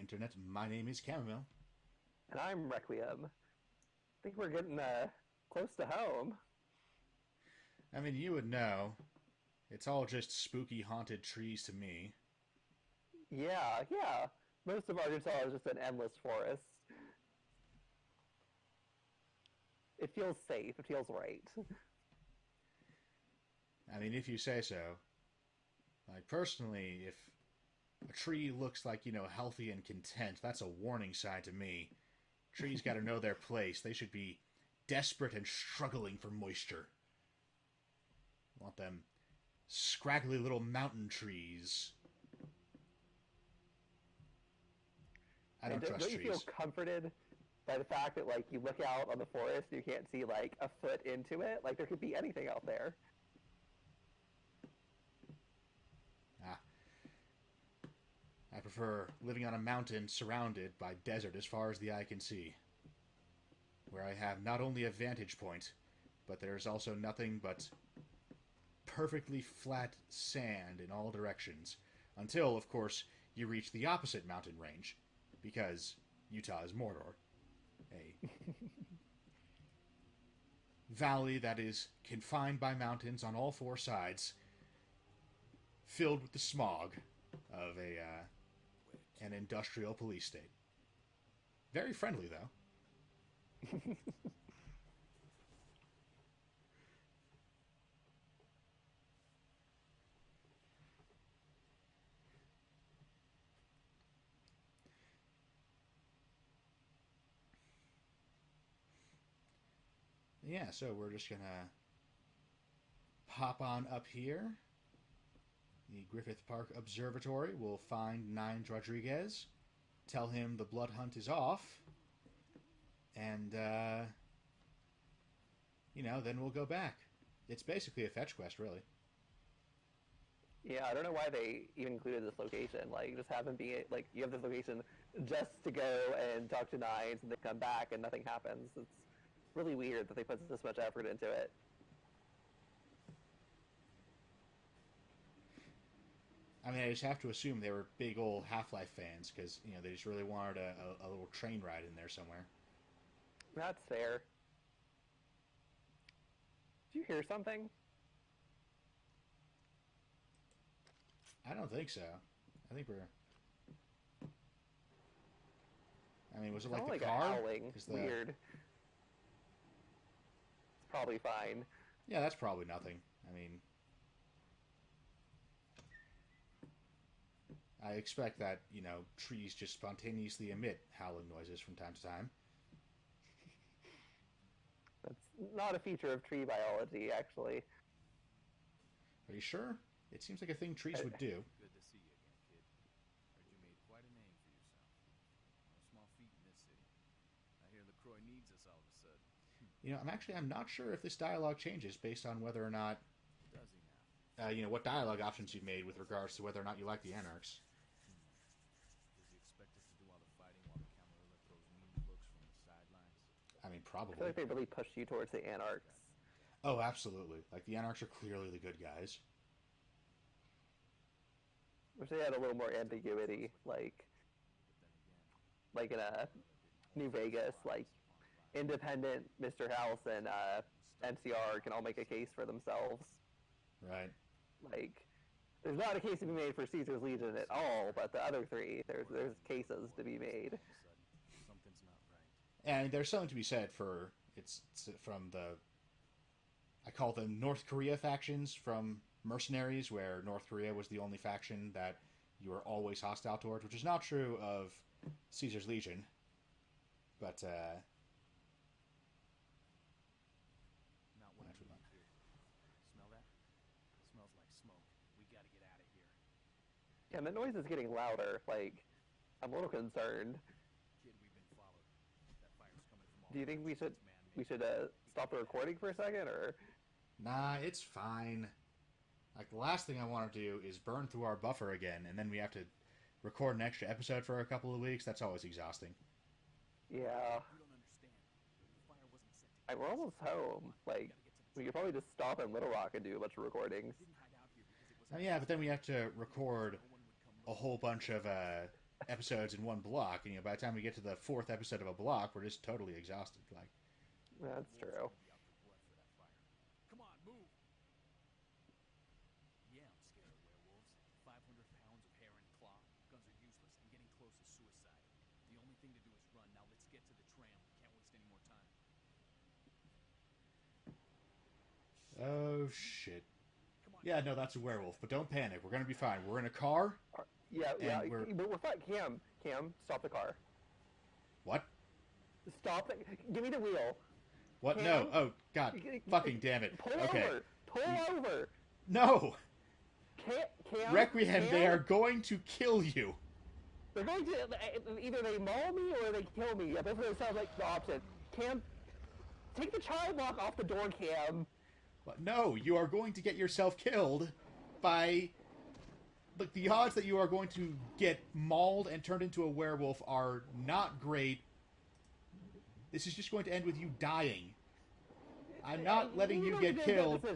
Internet. My name is Chamomile. And I'm Requiem. I think we're getting close to home. I mean, you would know. It's all just spooky, haunted trees to me. Yeah. Most of Arkansas is just an endless forest. It feels safe. It feels right. I mean, if you say so. Like, personally, if a tree looks like, healthy and content, that's a warning sign to me. Trees gotta know their place. They should be desperate and struggling for moisture. I want them scraggly little mountain trees. I And don't trust don't you feel trees. comforted by the fact that you look out on the forest and you can't see a foot into it? Like there could be anything out there. Ah, I prefer living on a mountain surrounded by desert as far as the eye can see, where I have not only a vantage point, but there is also nothing but perfectly flat sand in all directions. Until, of course, you reach the opposite mountain range, because Utah is Mordor, a valley that is confined by mountains on all four sides, filled with the smog of an industrial police state. Very friendly, though. Yeah, so we're just gonna pop on up here. The Griffith Park Observatory will find Nines Rodriguez, tell him the blood hunt is off, and, then we'll go back. It's basically a fetch quest, really. Yeah, I don't know why they even included this location. Just have them be you have this location just to go and talk to Nines, and they come back and nothing happens. It's really weird that they put this much effort into it. I mean, I just have to assume they were big old Half-Life fans, because, they just really wanted a little train ride in there somewhere. That's fair. Did you hear something? I don't think so. I think we're... I mean, was it It like sounded the like a car? howling. Because the... Weird. It's probably fine. Yeah, that's probably nothing. I mean, I expect that, trees just spontaneously emit howling noises from time to time. That's not a feature of tree biology, actually. Are you sure? It seems like a thing trees would do. Good to see you again, kid. Heard you made quite a name for yourself. No small feat in this city. I hear LaCroix needs us all of a sudden. I'm not sure if this dialogue changes based on whether or not, Does he now? what dialogue options you've made with regards to whether or not you like the Anarchs. Does he expect us to do all the fighting while the Camarilla throws mean looks from the sidelines? I mean, I feel probably. like they really pushed you towards the Anarchs. Oh, absolutely. Like, the Anarchs are clearly the good guys. Wish they had a little more ambiguity, But then again, like in New Vegas, independent Mr. House and NCR can all make a case for themselves. Right. Like, there's not a case to be made for Caesar's Legion at all, but the other three, there's cases to be made. all of a sudden, something's not right. And there's something to be said for... It's from the... I call them North Korea factions from Mercenaries, where North Korea was the only faction that you were always hostile towards, which is not true of Caesar's Legion. But, Not what I actually not. need here. Smell that? Smells like smoke. We gotta get out of here. Yeah, and the noise is getting louder. I'm a little concerned. Kid, we've been followed. That fire's coming from all Do you think we should directions. It's man-made. stop the recording for a second, or Nah, it's fine. Like, the last thing I want to do is burn through our buffer again, and then we have to record an extra episode for a couple of weeks. That's always exhausting. yeah? You don't understand. The fire wasn't set to We're almost home. We could probably just stop in Little Rock and do a bunch of recordings. didn't hide out here because it was Yeah, but then we have to record no one would come a whole bunch of episodes in one block, and by the time we get to the fourth episode of a block, we're just totally exhausted. Like, That's true. Be out for blood for that fire. Come on, move! Yeah, I'm scared of werewolves. 500 pounds of hair and claw. Guns are useless, and getting close is suicide. The only thing to do is run. Now let's get to the tram. We can't waste any more time. oh shit. Yeah, no, that's a werewolf, but don't panic. We're gonna be fine. We're in a car. Yeah, And we're- but we're fine. Cam, stop the car. What? Stop it. Give me the wheel. What? Cam? No. Oh, God. Fucking damn it. Pull Okay. over. Pull over. No! Cam, Requiem, Cam? they are going to kill you. They're going to either they maul me or they kill me. Yeah, both of those sound like the option. Cam, take the child lock off the door, Cam. But no, you are going to get yourself killed by... Look, the odds that you are going to get mauled and turned into a werewolf are not great. This is just going to end with you dying. I'm not letting you get killed.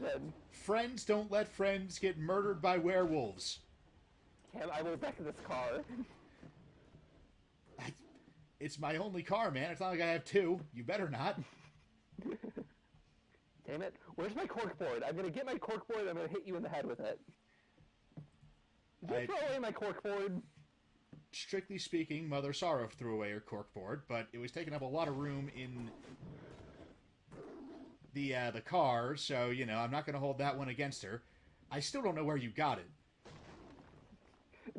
Friends don't let friends get murdered by werewolves. Cam, I will wreck this car. It's my only car, man. It's not like I have two. You better not. Damn it. Where's my corkboard? I'm going to get my corkboard and I'm going to hit you in the head with it. Did you throw away my corkboard? Strictly speaking, Mother Sorrow threw away her corkboard, but it was taking up a lot of room in the car, so, I'm not going to hold that one against her. I still don't know where you got it.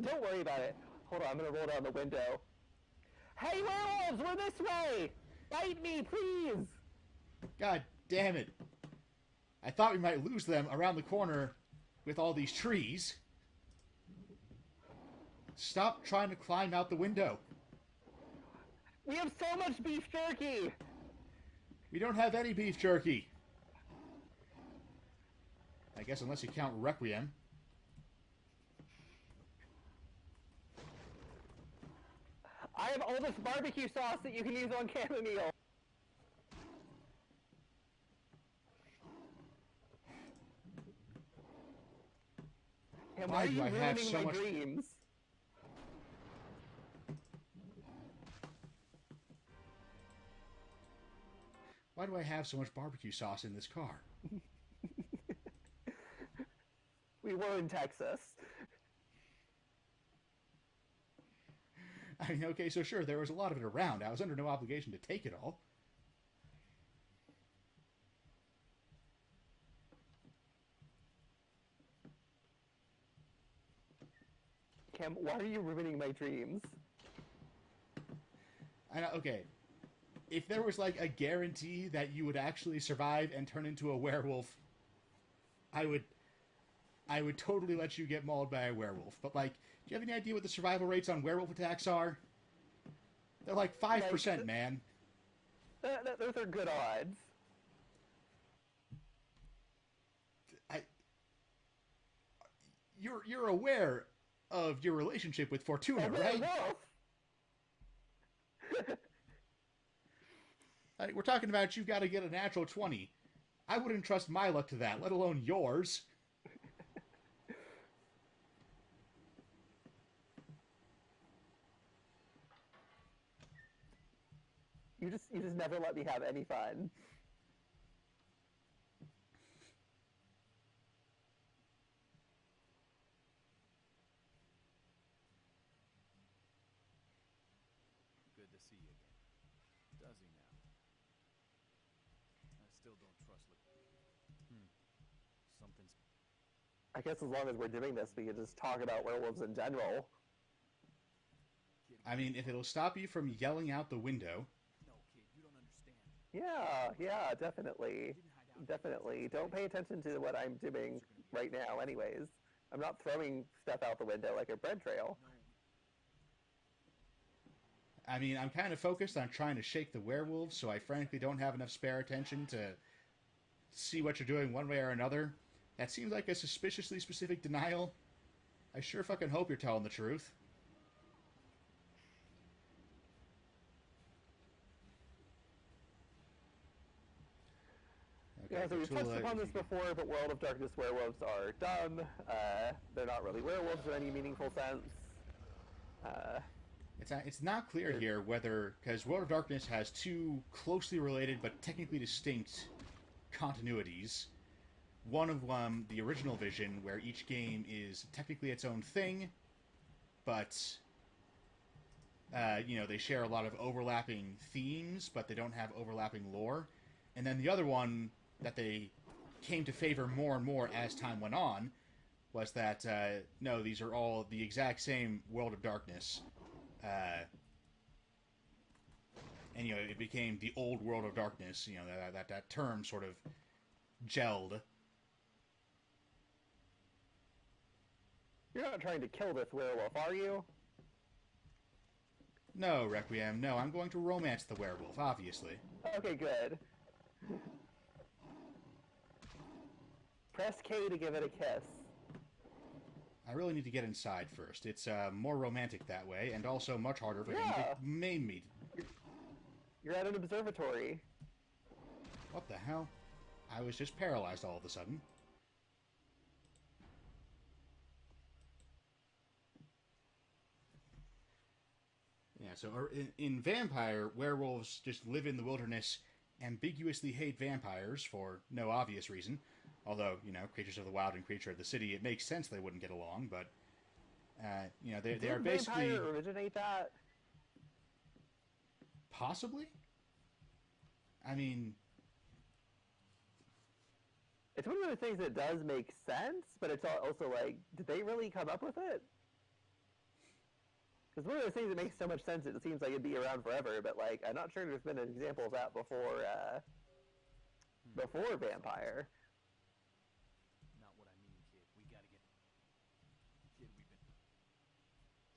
Don't worry about it. Hold on, I'm going to roll down the window. Hey, werewolves, we're this way! Bite me, please! God damn it. I thought we might lose them around the corner with all these trees. Stop trying to climb out the window. We have so much beef jerky! We don't have any beef jerky. I guess unless you count Requiem. I have all this barbecue sauce that you can use on chamomile. And why are you ruining my dreams? Why do I have so much barbecue sauce in this car? We were in Texas. I mean, okay, so sure, there was a lot of it around. I was under no obligation to take it all. Cam, why are you ruining my dreams? I know, okay. If there was, like, a guarantee that you would actually survive and turn into a werewolf, I would totally let you get mauled by a werewolf. But, like, do you have any idea what the survival rates on werewolf attacks are? They're like 5%, man. Those are good odds. You're aware of your relationship with Fortuna, right? We're talking about you've got to get a natural 20. I wouldn't trust my luck to that, let alone yours. You just never let me have any fun. Good to see you again. Does he now? I still don't trust Something's... I guess as long as we're doing this, we can just talk about werewolves in general. I mean, if it'll stop you from yelling out the window... No, kid, you don't understand. Yeah, definitely. Definitely. Don't pay attention to what I'm doing right now anyways. I'm not throwing stuff out the window like a bread trail. I mean, I'm kind of focused on trying to shake the werewolves, so I frankly don't have enough spare attention to see what you're doing one way or another. That seems like a suspiciously specific denial. I sure fucking hope you're telling the truth. Okay, Yeah, so we've touched upon this before, but World of Darkness werewolves are dumb. They're not really werewolves in any meaningful sense. It's not clear here whether, because World of Darkness has two closely related but technically distinct continuities. One of the original Vision, where each game is technically its own thing, but they share a lot of overlapping themes, but they don't have overlapping lore. And then the other one that they came to favor more and more as time went on was that no, these are all the exact same World of Darkness. And it became the old World of Darkness. That term sort of gelled. You're not trying to kill this werewolf, are you? No, Requiem. No, I'm going to romance the werewolf, obviously. Okay, good. Press K to give it a kiss. I really need to get inside first. It's more romantic that way, and also much harder for him to maim me. You're at an observatory. What the hell? I was just paralyzed all of a sudden. Yeah, so in Vampire, werewolves just live in the wilderness, ambiguously hate vampires for no obvious reason. Although, creatures of the wild and creature of the city, it makes sense they wouldn't get along, but, they are basically... Did vampire originate that? Possibly? I mean... It's one of those things that does make sense, but it's also like, did they really come up with it? Because one of those things that makes so much sense, it seems like it'd be around forever, but, like, I'm not sure there's been an example of that before Vampire. Not what I mean, kid. We gotta get... Kid, we've been...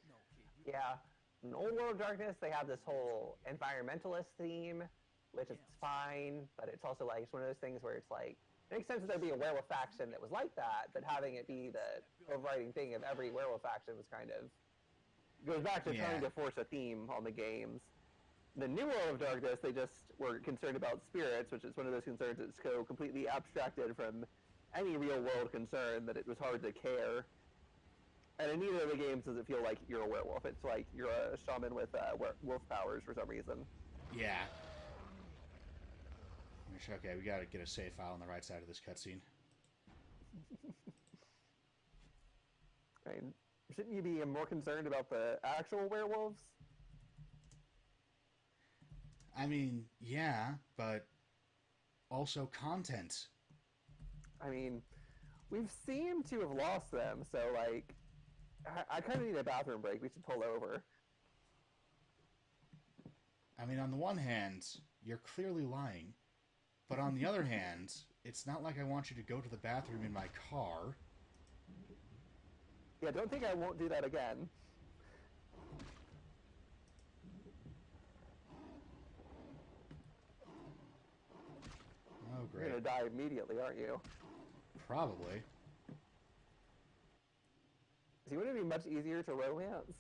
No, kid, you... Yeah. In Old World of Darkness, they have this whole environmentalist theme, which is fine, but it's also, like, it's one of those things where it's, like, it makes sense that there'd be a werewolf faction that was like that, but having it be the overriding thing of every werewolf faction was kind of... goes back to trying to force a theme on the games. The New World of Darkness, they just were concerned about spirits, which is one of those concerns that's so completely abstracted from any real-world concern that it was hard to care. And in neither of the games does it feel like you're a werewolf. It's like you're a shaman with wolf powers for some reason. Yeah. Okay, we gotta get a save file on the right side of this cutscene. I mean, shouldn't you be more concerned about the actual werewolves? I mean, yeah, but also content. I mean, we've seemed to have lost them, so, like, I kind of need a bathroom break. We should pull over. I mean, on the one hand, you're clearly lying. But on the other hand, it's not like I want you to go to the bathroom in my car. Yeah, don't think I won't do that again. Oh, great. You're gonna die immediately, aren't you? Probably. See, wouldn't it be much easier to romance?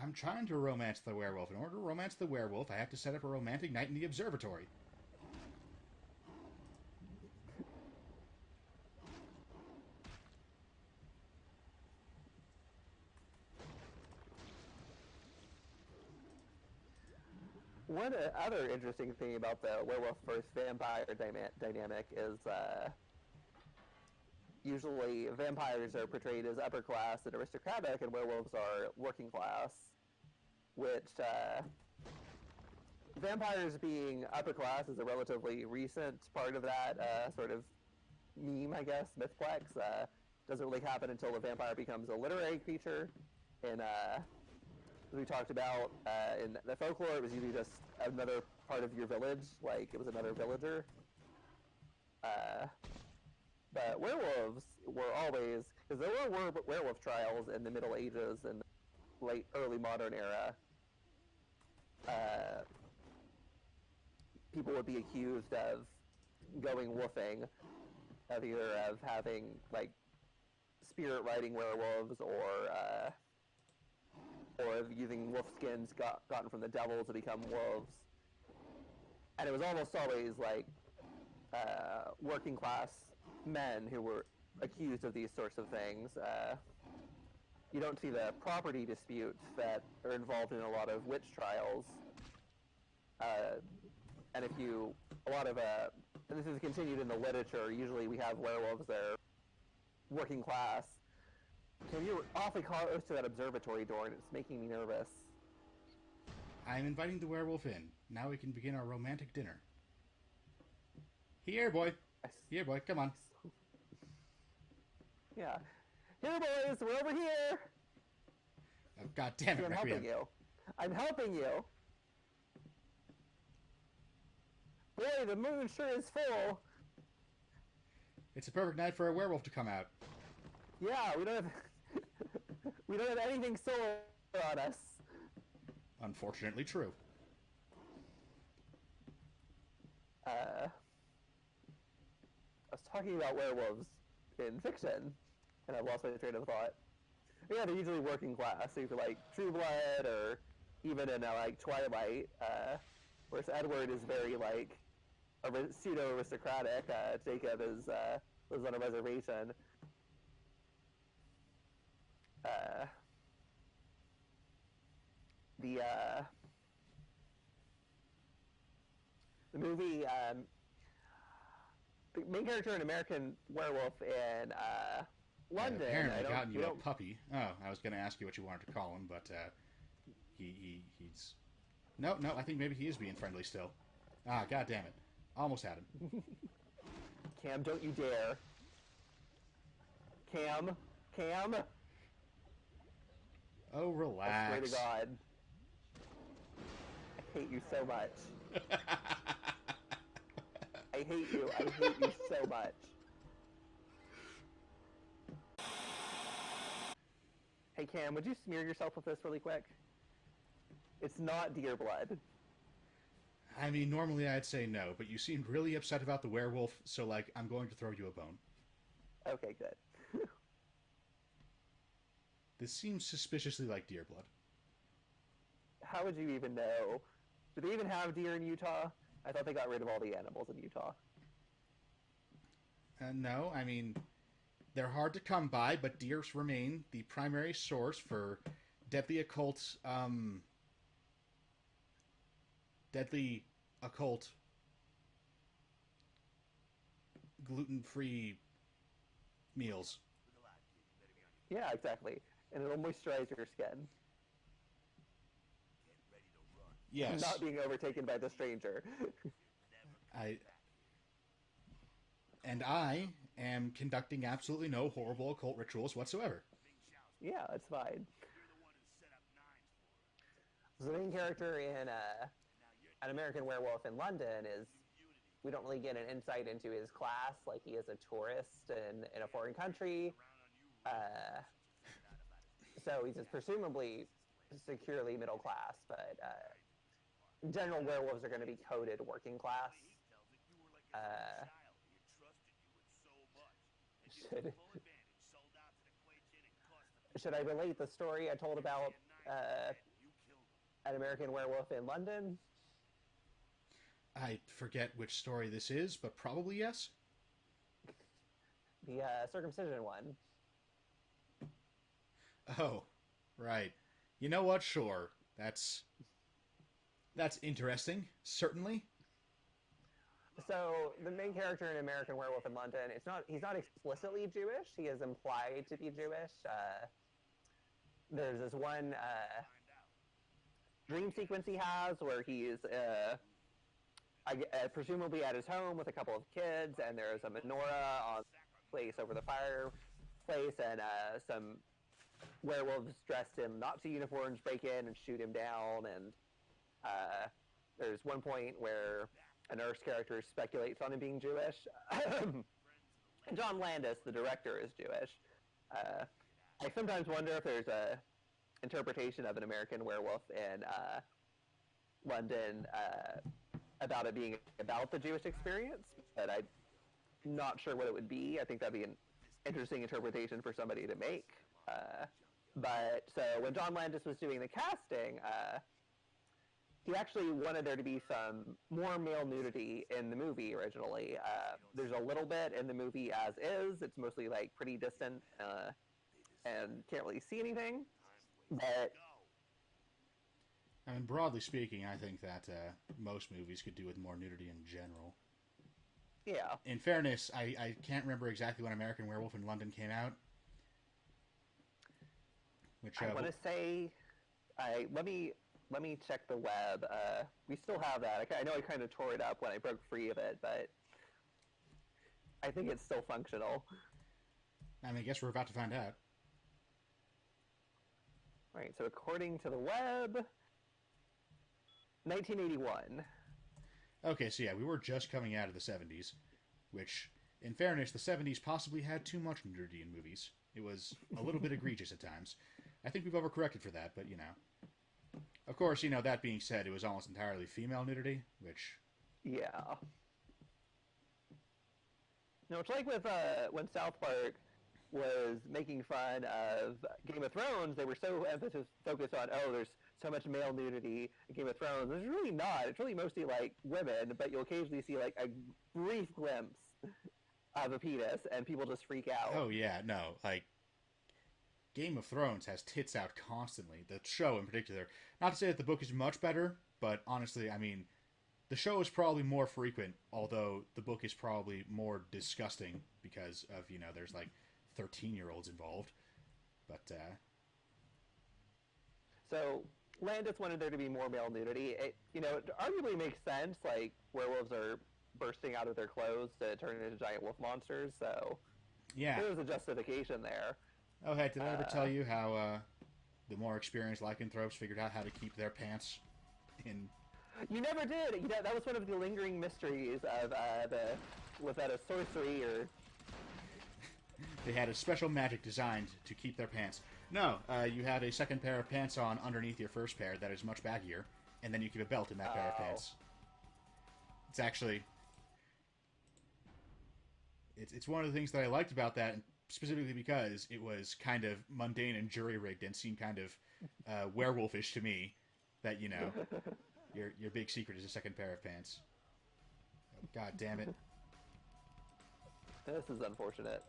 I'm trying to romance the werewolf. In order to romance the werewolf, I have to set up a romantic night in the observatory. One other interesting thing about the werewolf versus vampire dynamic is usually vampires are portrayed as upper class and aristocratic, and werewolves are working class, which vampires being upper class is a relatively recent part of that sort of meme, I guess, mythplex. Doesn't really happen until the vampire becomes a literary creature. And as we talked about in the folklore, it was usually just another part of your village, like it was another villager. But werewolves were always, because there were werewolf trials in the Middle Ages and early modern era. People would be accused of going woofing, of either of having like spirit riding werewolves or of using wolf skins gotten from the devil to become wolves. And it was almost always like working class men who were accused of these sorts of things. you don't see the property disputes that are involved in a lot of witch trials. And this is continued in the literature. Usually we have werewolves that are working class. You're awfully close to that observatory door, and it's making me nervous. I'm inviting the werewolf in. Now we can begin our romantic dinner. Here, boy. Here, boy. Come on. Yeah. Here, boys. We're over here. Oh, God damn it, I'm helping you. I'm helping you. Boy, the moon sure is full. It's a perfect night for a werewolf to come out. Yeah, we don't have we don't have anything solar on us. Unfortunately true. I was talking about werewolves in fiction, and I lost my train of thought. Yeah, they're usually working class, either like True Blood or even in like Twilight, whereas Edward is very like pseudo aristocratic. Jacob is lives on a reservation. The movie, the main character in American Werewolf in London. Apparently gotten you a puppy. Oh, I was going to ask you what you wanted to call him, but he's... No, I think maybe he is being friendly still. Ah, God damn it. Almost had him. Cam, don't you dare. Cam. Oh, relax. I swear to God. I hate you so much. I hate you so much. Hey Cam, would you smear yourself with this really quick? It's not deer blood. I mean, normally I'd say no, but you seemed really upset about the werewolf, so, like, I'm going to throw you a bone. Okay, good. This seems suspiciously like deer blood. How would you even know? Do they even have deer in Utah? I thought they got rid of all the animals in Utah. No, I mean, they're hard to come by, but deer remain the primary source for deadly occult, gluten-free meals. Yeah, exactly. And it'll moisturize your skin. Yes. Not being overtaken by the stranger. I am conducting absolutely no horrible occult rituals whatsoever. Yeah, it's fine. So the main character in An American Werewolf in London is, we don't really get an insight into his class, like he is a tourist in a foreign country. So he's just presumably securely middle class, but in general, werewolves are going to be coded working class. Should I relate the story I told about An American Werewolf in London? I forget which story this is, but probably yes. The circumcision one. Oh, right. You know what? Sure. That's interesting, certainly. So the main character in American Werewolf in London, he's not explicitly Jewish. He is implied to be Jewish. There's this one dream sequence he has where he's presumably at his home with a couple of kids, and there's a menorah on place over the fireplace, and some werewolves dressed in Nazi uniforms break in and shoot him down, and there's one point where a nurse character speculates on him being Jewish. And John Landis, the director, is Jewish. I sometimes wonder if there's a interpretation of An American Werewolf in London about it being about the Jewish experience, but I'm not sure what it would be. I think that'd be an interesting interpretation for somebody to make. But so when John Landis was doing the casting, he actually wanted there to be some more male nudity in the movie originally. There's a little bit in the movie as is. It's mostly like pretty distant and can't really see anything. But I mean, broadly speaking, I think that most movies could do with more nudity in general. yeah, In fairness, I can't remember exactly when American Werewolf in London came out. Which I want to say, let me check the web. We still have that. I know I kind of tore it up when I broke free of it, but I think it's still functional. I mean, I guess we're about to find out. All right. So according to the web, 1981. Okay, so yeah, we were just coming out of the 70s, which, in fairness, the 70s possibly had too much nudity in movies. It was a little bit egregious at times. I think we've overcorrected for that, but, you know. Of course, you know, that being said, it was almost entirely female nudity, which... Yeah. No, it's like with when South Park was making fun of Game of Thrones, they were so focused on, oh, there's so much male nudity in Game of Thrones. There's really not. It's really mostly like women, but you'll occasionally see like a brief glimpse of a penis, and people just freak out. Oh, yeah, no, like, Game of Thrones has tits out constantly. The show in particular. Not to say that the book is much better, but honestly, I mean, the show is probably more frequent, although the book is probably more disgusting because of, you know, there's like 13-year-olds involved. But, So Landis wanted there to be more male nudity. It, it arguably makes sense. Like, werewolves are bursting out of their clothes to turn into giant wolf monsters, so yeah. there was a justification there. Oh, hey, did I ever tell you how the more experienced lycanthropes figured out how to keep their pants in... You never did. That was one of the lingering mysteries of was that a sorcery or... They had a special magic designed to keep their pants. No, you have a second pair of pants on underneath your first pair that is much baggier, and then you keep a belt in that pair of pants. It's actually... It's one of the things that I liked about that, specifically because it was kind of mundane and jury-rigged and seemed kind of werewolfish to me, that, you know, your big secret is a second pair of pants. Oh, God damn it. This is unfortunate.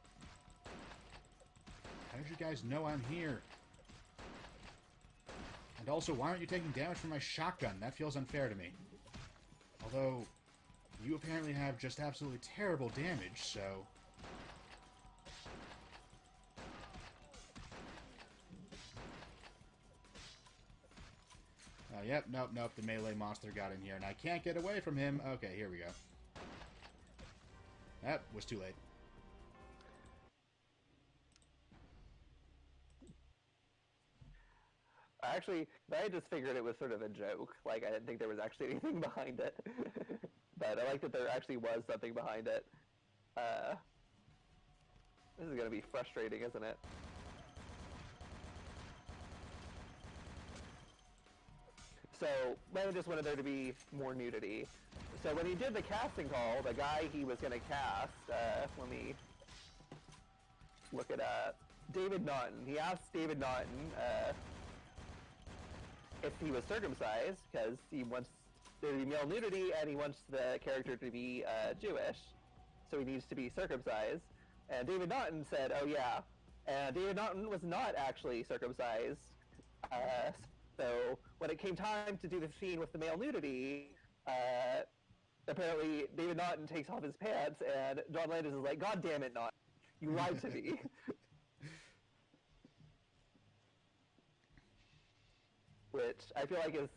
How did you guys know I'm here? And also, why aren't you taking damage from my shotgun? That feels unfair to me. Although, you apparently have just absolutely terrible damage, so... Yep, nope, the melee monster got in here, and I can't get away from him. Okay, here we go. That was too late. Actually, I just figured it was sort of a joke. Like, I didn't think there was actually anything behind it. But I like that there actually was something behind it. This is going to be frustrating, isn't it? So, Landon just wanted there to be more nudity. So when he did the casting call, the guy he was going to cast, let me look it up, David Naughton. He asked David Naughton if he was circumcised, because he wants there to be male nudity, and he wants the character to be Jewish, so he needs to be circumcised. And David Naughton said, oh yeah. And David Naughton was not actually circumcised. So when it came time to do the scene with the male nudity, apparently David Naughton takes off his pants, and John Landis is like, God damn it, Naughton. You lied to me. Which I feel like is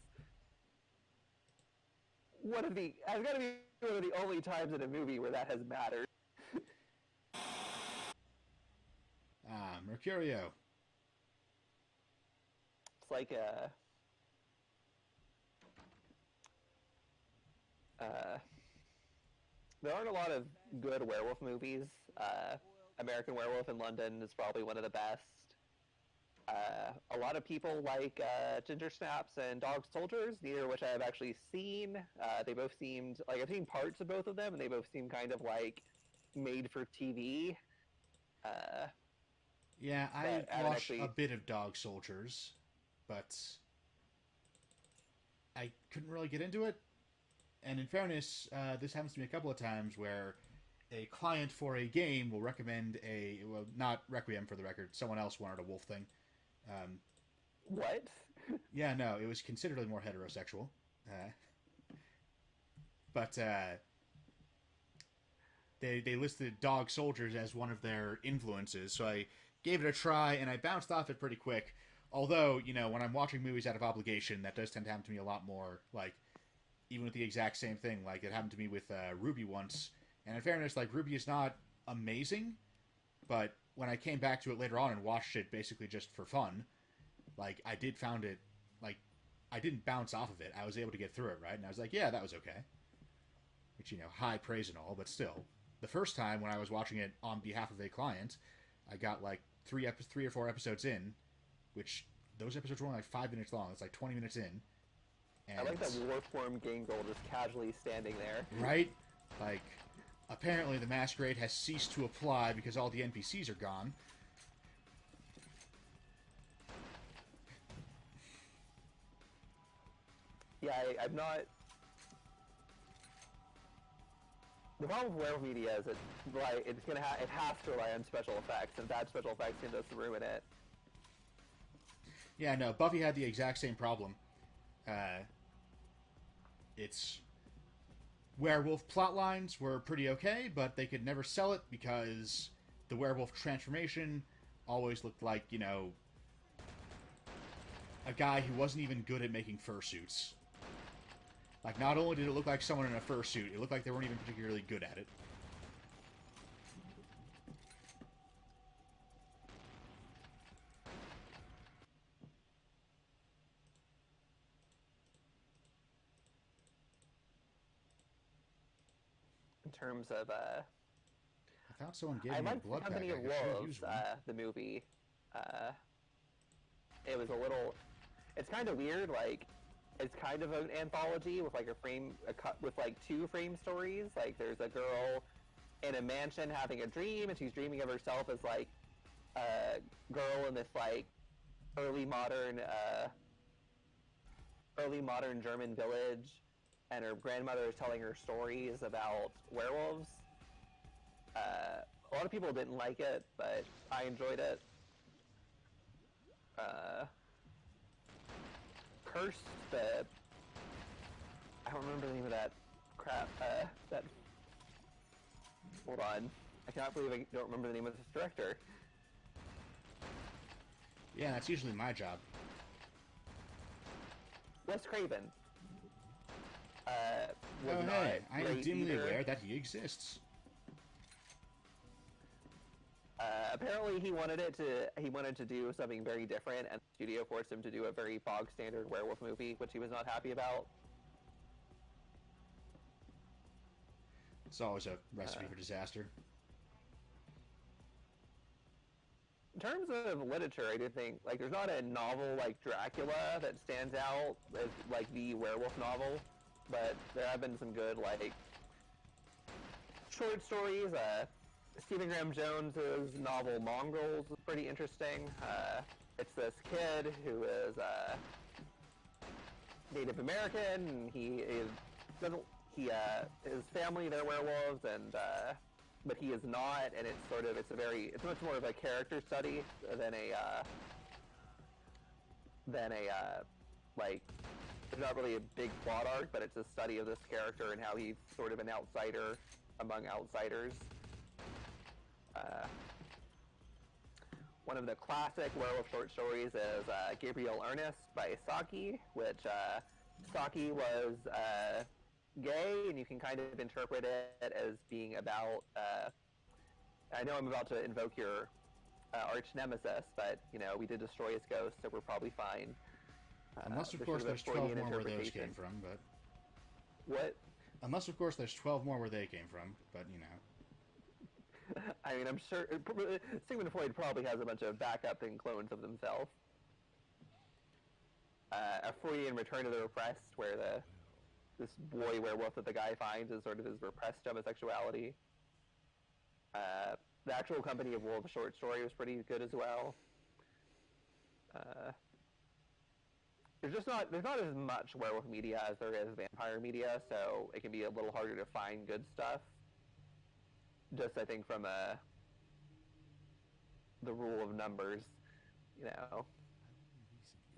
has got to be one of the only times in a movie where that has mattered. Mercurio. It's like there aren't a lot of good werewolf movies. American Werewolf in London is probably one of the best. A lot of people like Ginger Snaps and Dog Soldiers, neither of which I have actually seen. They both seemed like I've seen parts of both of them, and they both seem kind of like made for TV. Yeah, I watched a bit of Dog Soldiers, but I couldn't really get into it. And in fairness, this happens to me a couple of times where a client for a game will recommend a well, not Requiem for the record. Someone else wanted a wolf thing. Um, What? yeah, no, it was considerably more heterosexual. Uh, but they listed Dog Soldiers as one of their influences, so I gave it a try and I bounced off it pretty quick. Although, when I'm watching movies out of obligation, that does tend to happen to me a lot more. Like, even with the exact same thing, like it happened to me with Ruby once. And in fairness, like Ruby is not amazing, but when I came back to it later on and watched it basically just for fun, like I did found it like I didn't bounce off of it. I was able to get through it, right? And I was like, yeah, that was okay. Which, high praise and all, but still. The first time when I was watching it on behalf of a client, I got like three or four episodes in, which those episodes were only like 5 minutes long. It's like 20 minutes in. And, I like that Warform Gangrel just casually standing there. right? Like, apparently the Masquerade has ceased to apply because all the NPCs are gone. Yeah, I'm not... The problem with werewolf media is it has to rely on special effects, and bad special effects can just ruin it. Yeah, no, Buffy had the exact same problem. Its werewolf plotlines were pretty okay, but they could never sell it because the werewolf transformation always looked like, a guy who wasn't even good at making fursuits. Like, not only did it look like someone in a fursuit, it looked like they weren't even particularly good at it. In terms of, I thought someone gave I me a liked The blood pack. Company I of could sure Wolves, use one. the movie. It was a little... It's kind of weird, like, it's kind of an anthology with, like, with, like, two frame stories. Like, there's a girl in a mansion having a dream, and she's dreaming of herself as, like, a girl in this, like, early modern German village, and her grandmother is telling her stories about werewolves. A lot of people didn't like it, but I enjoyed it. Cursed, I don't remember the name of that crap. Hold on. I cannot believe I don't remember the name of this director. Yeah, that's usually my job. Wes Craven. Oh, hey, I am dimly aware that he exists. Apparently he wanted to do something very different, and the studio forced him to do a very bog standard werewolf movie, which he was not happy about. It's always a recipe for disaster. In terms of literature, I do think, like, there's not a novel like Dracula that stands out as, like, the werewolf novel, but there have been some good, like, short stories. Stephen Graham Jones's novel Mongrels is pretty interesting. It's this kid who is Native American, and his family, they're werewolves, and but he is not, and it's much more of a character study than like, there's not really a big plot arc, but it's a study of this character and how he's sort of an outsider among outsiders. One of the classic werewolf short stories is Gabriel Ernest by Saki, which Saki was gay, and you can kind of interpret it as being about... I know I'm about to invoke your arch nemesis, but, we did destroy his ghost, so we're probably fine. Unless, of course, there's 12 more where those came from, but... What? Unless, of course, there's 12 more where they came from, but, I mean, I'm sure Sigmund Freud probably has a bunch of backup and clones of themselves. A Freudian return to the repressed, where this boy werewolf that the guy finds is sort of his repressed homosexuality. The actual Company of Wolves short story was pretty good as well. There's not as much werewolf media as there is vampire media, so it can be a little harder to find good stuff. just I think from the rule of numbers, you know,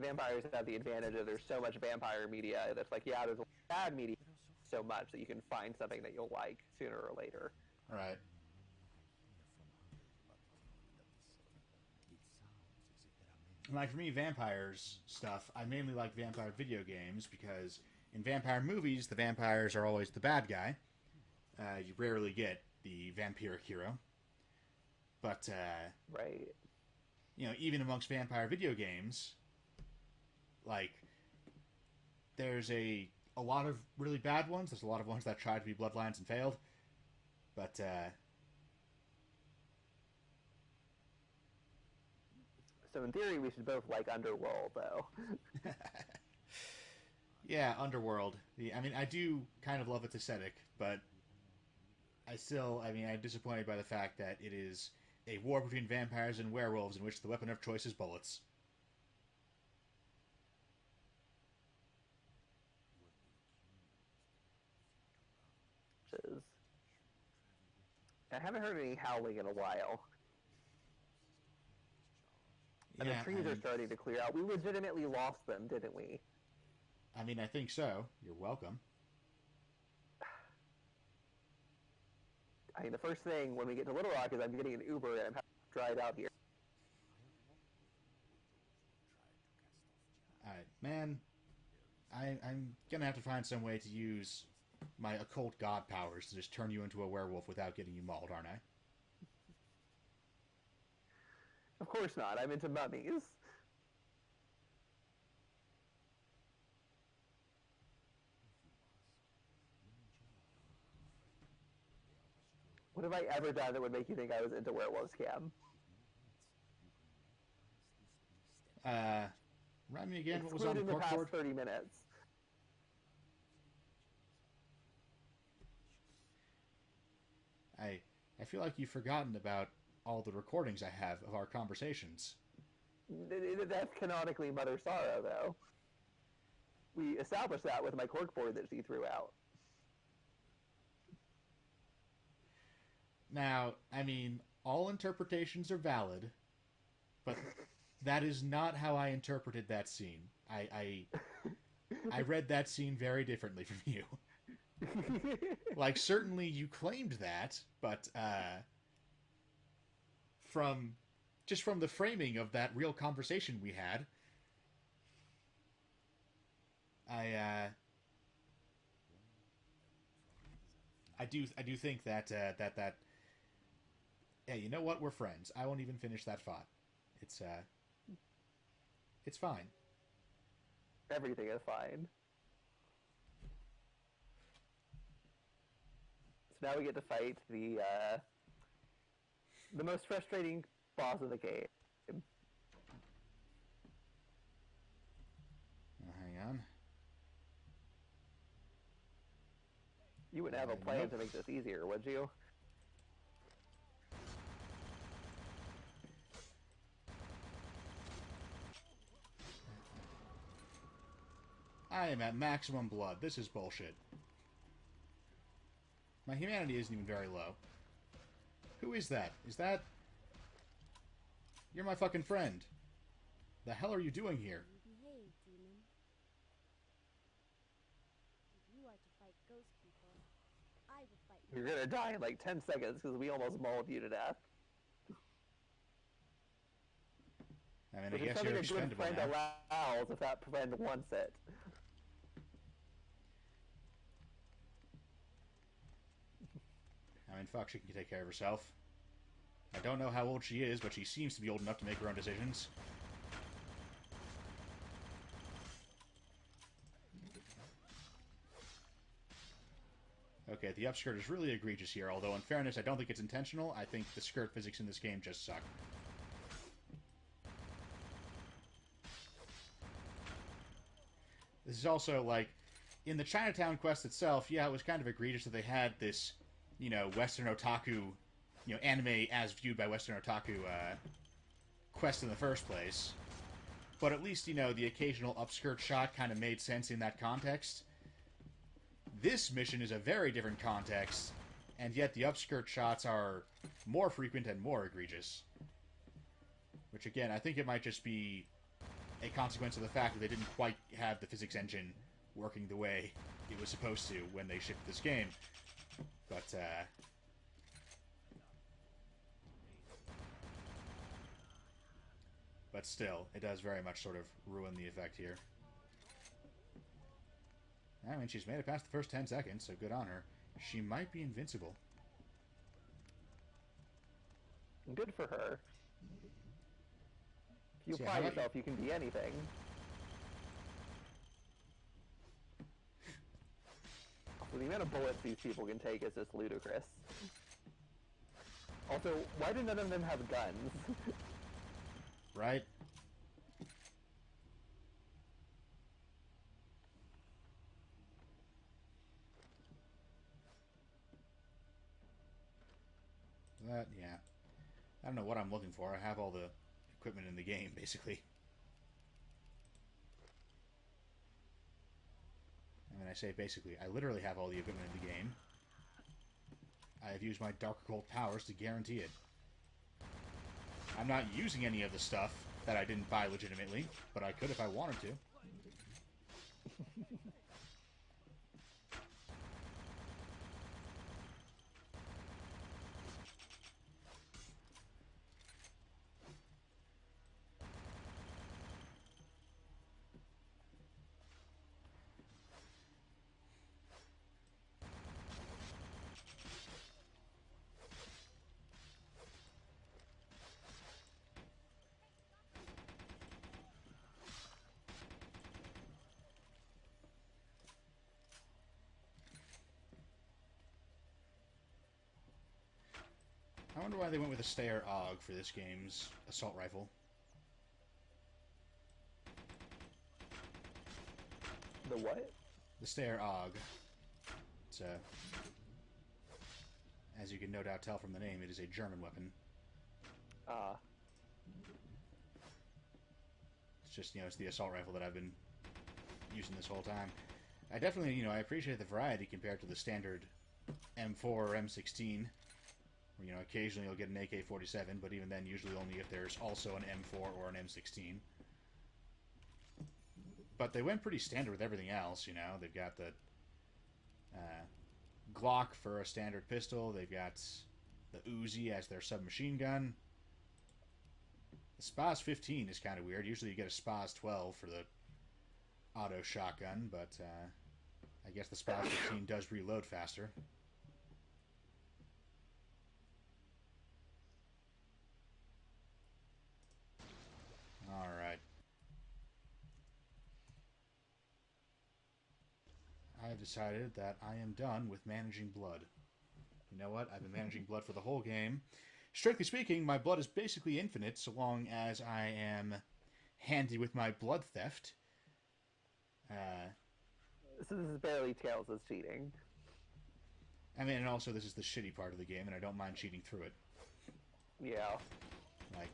vampires have the advantage of there's so much vampire media that's like, yeah, there's a bad media so much that you can find something that you'll like sooner or later. Right. Like, for me, vampires stuff, I mainly like vampire video games because in vampire movies, the vampires are always the bad guy. You rarely get the vampiric hero. But, Right. you know, even amongst vampire video games, like, there's a lot of really bad ones. There's a lot of ones that tried to be Bloodlines and failed. But, So in theory, we should both like Underworld, though. yeah, Underworld. I mean, I do kind of love its aesthetic, but I'm disappointed by the fact that it is a war between vampires and werewolves in which the weapon of choice is bullets. Which is, I haven't heard any howling in a while. And the trees are starting to clear out. We legitimately lost them, didn't we? I mean, I think so. You're welcome. I mean, the first thing when we get to Little Rock is I'm getting an Uber and I'm having to drive out here. Alright, man. I'm gonna have to find some way to use my occult god powers to just turn you into a werewolf without getting you mauled, aren't I? Of course not. I'm into mummies. What have I ever done that would make you think I was into werewolves, Cam? Remind me again what was on the Excluding the past corkboard? 30 minutes. I feel like you've forgotten about all the recordings I have of our conversations. That's canonically Mother Sorrow, though. We established that with my corkboard that she threw out. Now, I mean, all interpretations are valid, but that is not how I interpreted that scene. I read that scene very differently from you. Like, certainly you claimed that, but from the framing of that real conversation we had, I do think that hey, you know what? We're friends. I won't even finish that thought. It's fine. Everything is fine. So now we get to fight the most frustrating boss of the game. Hang on. You wouldn't have a plan Nope. to make this easier, would you? I am at maximum blood. This is bullshit. My humanity isn't even very low. Who is that? Is that... You're my fucking friend. The hell are you doing here? Behave, demon. If you are to fight ghost people, I will fight you. You're gonna die in like 10 seconds because we almost mauled you to death. I mean, Which I is guess something you're a good expendable friend now. allows if that friend wants it. I mean, fuck, she can take care of herself. I don't know how old she is, but she seems to be old enough to make her own decisions. Okay, the upskirt is really egregious here, although in fairness, I don't think it's intentional. I think the skirt physics in this game just suck. This is also, like, in the Chinatown quest itself, yeah, it was kind of egregious that they had this, you know, Western otaku, you know, anime as viewed by Western otaku quest in the first place. But at least, you know, the occasional upskirt shot kind of made sense in that context. This mission is a very different context, and yet the upskirt shots are more frequent and more egregious. Which, again, I think it might just be a consequence of the fact that they didn't quite have the physics engine working the way it was supposed to when they shipped this game. But still, it does very much sort of ruin the effect here. I mean, she's made it past the first 10 seconds, so good on her. She might be invincible. Good for her. If you So, apply yourself, you can be anything. So the amount of bullets these people can take is just ludicrous. Also, why do none of them have guns? Right? Yeah. I don't know what I'm looking for. I have all the equipment in the game, basically. I mean, I say basically. I literally have all the equipment in the game. I have used my Dark Occult powers to guarantee it. I'm not using any of the stuff that I didn't buy legitimately, but I could if I wanted to. I wonder why they went with a Stayer AUG for this game's assault rifle. The what? The Stayer AUG. It's as you can no doubt tell from the name, it is a German weapon. It's just, it's the assault rifle that I've been using this whole time. I definitely, I appreciate the variety compared to the standard M4 or M16. Where, occasionally you'll get an AK-47, but even then, usually only if there's also an M4 or an M16. But they went pretty standard with everything else, They've got the Glock for a standard pistol. They've got the Uzi as their submachine gun. The Spaz 15 is kind of weird. Usually you get a Spaz 12 for the auto shotgun, but I guess the Spaz 15 does reload faster. Alright. I have decided that I am done with managing blood. You know what? I've been managing blood for the whole game. Strictly speaking, my blood is basically infinite so long as I am handy with my blood theft. So this barely counts as cheating. I mean, and also this is the shitty part of the game, and I don't mind cheating through it. Yeah. Like,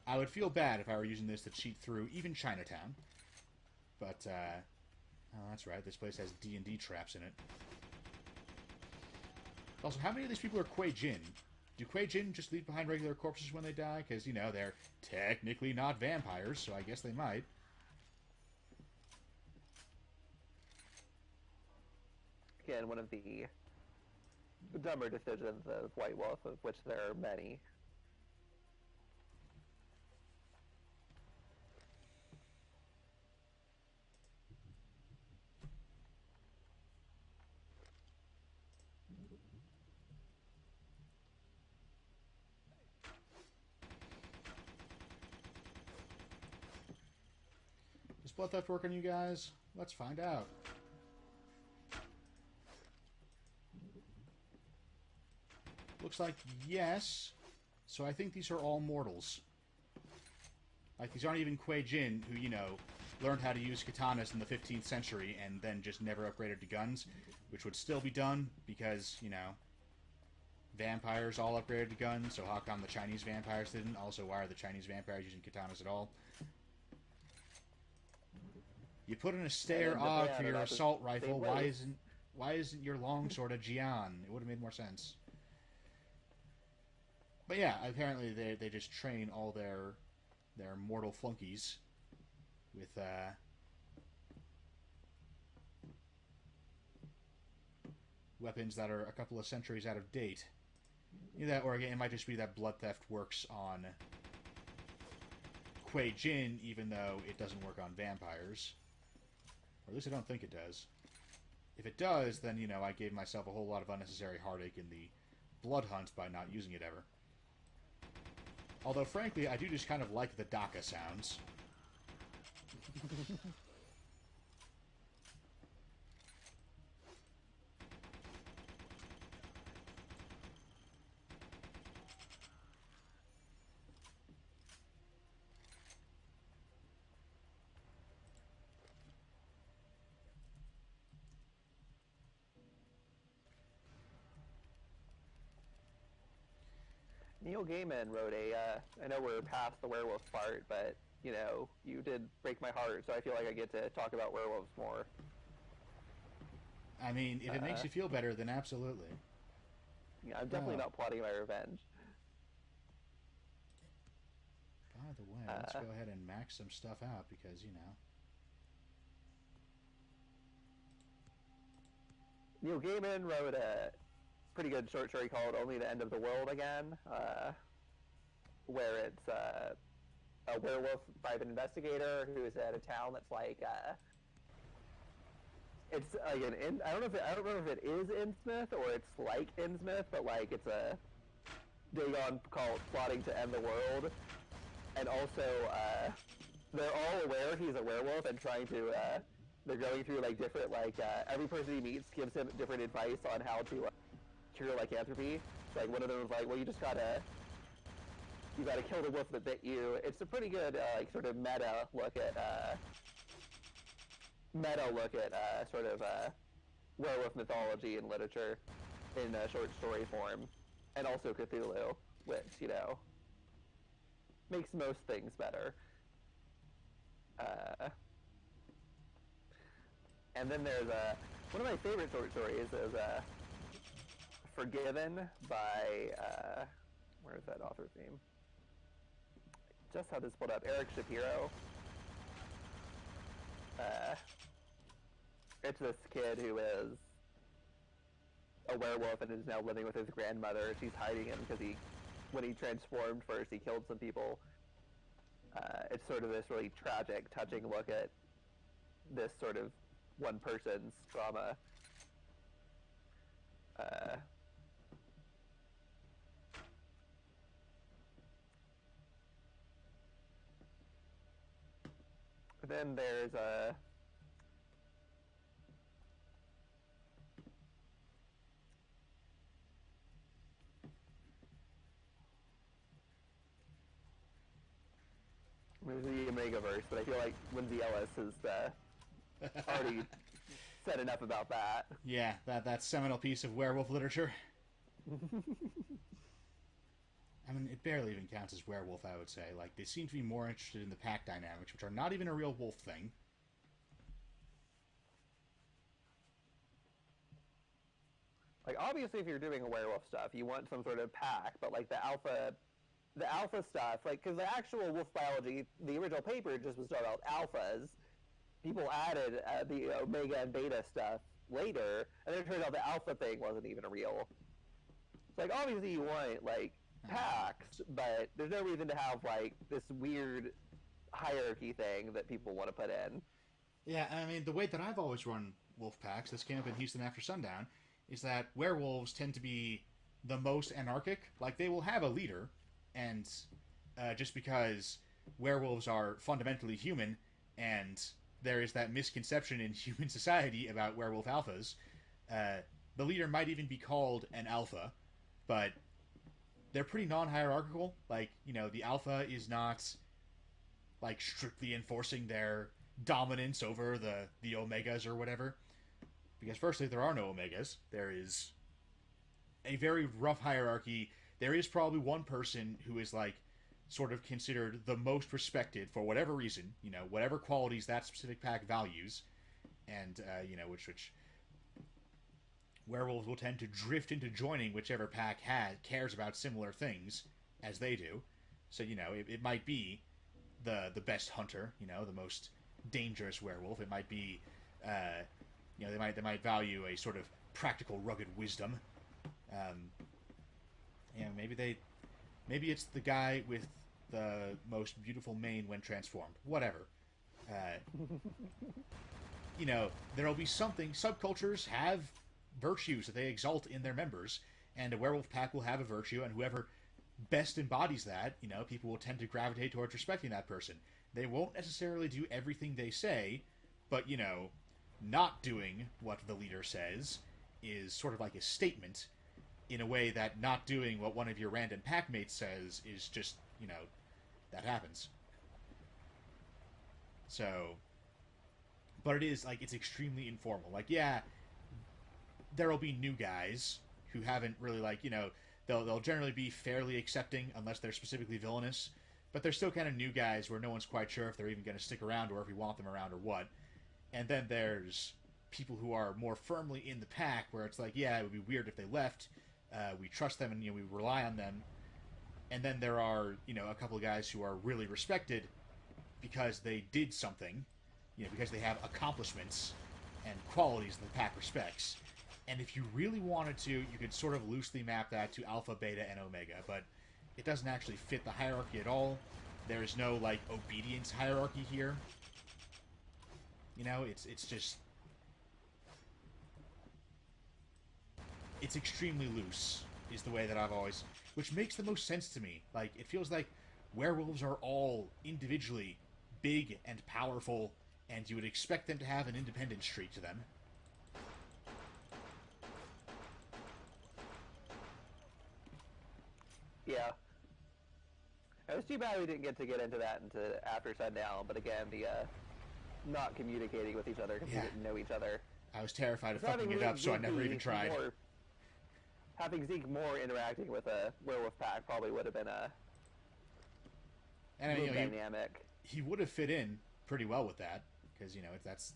I would feel bad if I were using this to cheat through even Chinatown. But, oh, that's right, this place has D&D traps in it. Also, how many of these people are Kuei Jin? Do Kuei Jin just leave behind regular corpses when they die? Because, they're technically not vampires, so I guess they might. Again, one of the dumber decisions of White Wolf, of which there are many. Does blood theft work on you guys? Let's find out. Looks like yes. So I think these are all mortals. Like, these aren't even Kuei Jin, who, learned how to use katanas in the 15th century and then just never upgraded to guns, which would still be done because, vampires all upgraded to guns, so how come the Chinese vampires didn't? Also, why are the Chinese vampires using katanas at all? You put in a Stayer AUG for your assault rifle, why isn't... Why isn't your longsword a Jian? It would have made more sense. But yeah, apparently they just train all their mortal flunkies with weapons that are a couple of centuries out of date. Either that, or again, it might just be that blood theft works on Kuei Jin, even though it doesn't work on vampires. Or at least I don't think it does. If it does, then, you know, I gave myself a whole lot of unnecessary heartache in the blood hunt by not using it ever. Although, frankly, I do just kind of like the Daka sounds. Neil Gaiman wrote I know we're past the werewolf part, but, you know, you did break my heart, so I feel like I get to talk about werewolves more. I mean, if it makes you feel better, then absolutely. Yeah, I'm definitely not plotting my revenge. By the way, let's go ahead and max some stuff out, because, you know... Neil Gaiman wrote a pretty good short story called Only the End of the World Again, where it's a werewolf private investigator who is at a town that's like it's like I don't know if it is Innsmouth or it's like Innsmouth, but like it's a Dagon called plotting to end the world, and also they're all aware he's a werewolf and trying to they're going through like different every person he meets gives him different advice on how to cure lycanthropy. Like one of them was like, well, you gotta kill the wolf that bit you. It's a pretty good sort of meta look at werewolf mythology and literature in short story form, and also Cthulhu, which, you know, makes most things better. And then there's one of my favorite short stories is Forgiven by where's that author's name? Just had this pulled up. Eric Shapiro. It's this kid who is a werewolf and is now living with his grandmother. She's hiding him because when he transformed first, he killed some people. It's sort of this really tragic, touching look at this sort of one person's trauma. Then there's the Omegaverse, but I feel like Lindsay Ellis has already said enough about that. Yeah, that seminal piece of werewolf literature. I mean, it barely even counts as werewolf, I would say. Like, they seem to be more interested in the pack dynamics, which are not even a real wolf thing. Like, obviously, if you're doing a werewolf stuff, you want some sort of pack, but like the alpha stuff, like, because the actual wolf biology, the original paper just was about alphas. People added the omega and beta stuff later, and then it turned out the alpha thing wasn't even real. It's like, obviously you want, like, packs, but there's no reason to have, like, this weird hierarchy thing that people want to put in. Yeah, I mean, the way that I've always run wolf packs, this came up in Houston After Sundown, is that werewolves tend to be the most anarchic. Like, they will have a leader, and just because werewolves are fundamentally human, and there is that misconception in human society about werewolf alphas, the leader might even be called an alpha, but they're pretty non-hierarchical. Like, you know, the alpha is not, like, strictly enforcing their dominance over the omegas or whatever. Because firstly, there are no omegas. There is a very rough hierarchy. There is probably one person who is, like, sort of considered the most respected for whatever reason, you know, whatever qualities that specific pack values, and, you know, which werewolves will tend to drift into joining whichever pack cares about similar things as they do. So, it might be the best hunter, the most dangerous werewolf. It might be, they might value a sort of practical, rugged wisdom. Maybe it's the guy with the most beautiful mane when transformed. Whatever. There'll be something. Subcultures have virtues that they exalt in their members, and a werewolf pack will have a virtue, and whoever best embodies that, people will tend to gravitate towards respecting that person. They won't necessarily do everything they say, but, not doing what the leader says is sort of like a statement, in a way that not doing what one of your random packmates says is just, that happens. So, but it is, it's extremely informal. There'll be new guys who haven't really, they'll generally be fairly accepting unless they're specifically villainous, but they're still kind of new guys where no one's quite sure if they're even going to stick around or if we want them around or what. And then there's people who are more firmly in the pack where it's it would be weird if they left. We trust them and, we rely on them. And then there are, a couple of guys who are really respected because they did something, because they have accomplishments and qualities that the pack respects. And if you really wanted to, you could sort of loosely map that to Alpha, Beta, and Omega, but it doesn't actually fit the hierarchy at all. There is no, obedience hierarchy here. It's just... It's extremely loose, is the way that I've always... Which makes the most sense to me. It feels like werewolves are all individually big and powerful, and you would expect them to have an independent streak to them. Yeah. It was too bad we didn't get into that into after Sundown, but again, the not communicating with each other because we didn't know each other. I was terrified of fucking it up, so I never even tried. Having Zeke more interacting with a werewolf pack probably would have been a dynamic. He would have fit in pretty well with that, because, that's...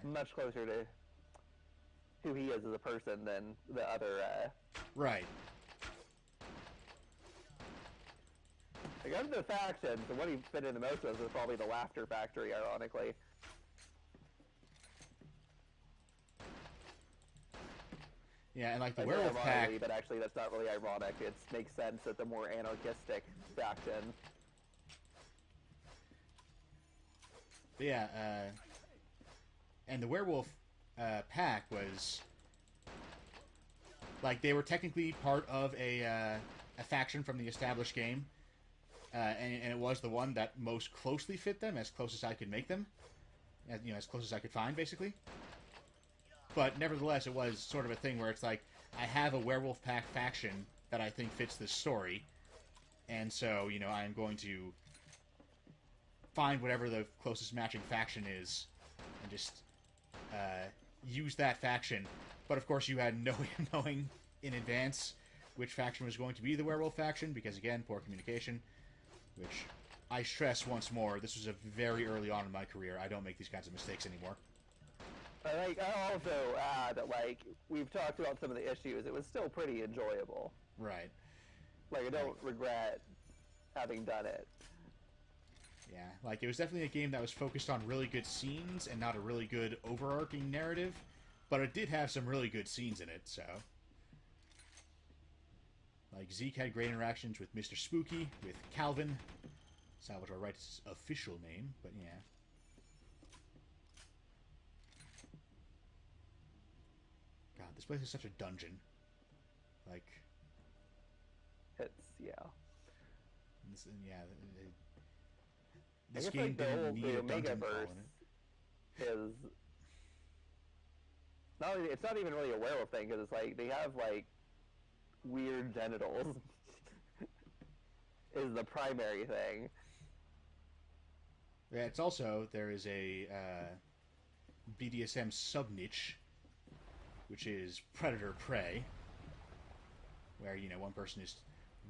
Much closer to who he is as a person than the other... Right. Of the factions, the one he fit in the most was probably the Laughter Factory, ironically. Yeah, and the werewolf pack... But actually that's not really ironic. It makes sense that the more anarchistic faction... But yeah, and the werewolf pack was... they were technically part of a faction from the established game. And it was the one that most closely fit them, as close as I could make them. As close as I could find, basically. But nevertheless, it was sort of a thing where it's I have a werewolf pack faction that I think fits this story. And so, I am going to find whatever the closest matching faction is and just use that faction. But of course, you had no way of knowing in advance which faction was going to be the werewolf faction, because again, poor communication. Which, I stress once more, this was a very early on in my career. I don't make these kinds of mistakes anymore. I also add that, we've talked about some of the issues. It was still pretty enjoyable. Right. I don't regret having done it. Yeah, it was definitely a game that was focused on really good scenes and not a really good overarching narrative, but it did have some really good scenes in it, so... Zeke had great interactions with Mr. Spooky, with Calvin, Salvatore Wright's official name, but yeah. God, this place is such a dungeon. This game didn't need a dungeon call in it. Is it's not even really a werewolf thing, because it's they have weird genitals is the primary thing. Yeah, it's also, there is a BDSM sub-niche, which is predator-prey, where, one person is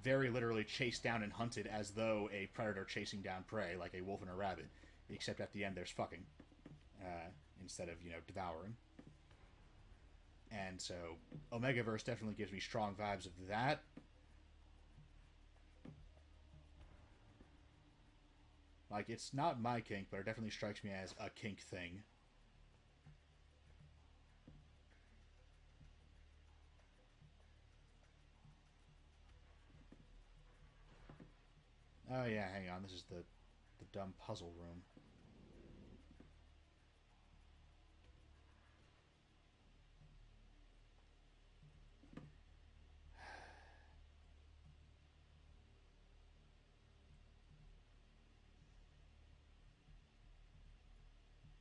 very literally chased down and hunted as though a predator chasing down prey, like a wolf and a rabbit, except at the end there's fucking. instead of, devouring. And so Omegaverse definitely gives me strong vibes of that. Like, it's not my kink, but it definitely strikes me as a kink thing. Oh yeah, hang on. This is the dumb puzzle room.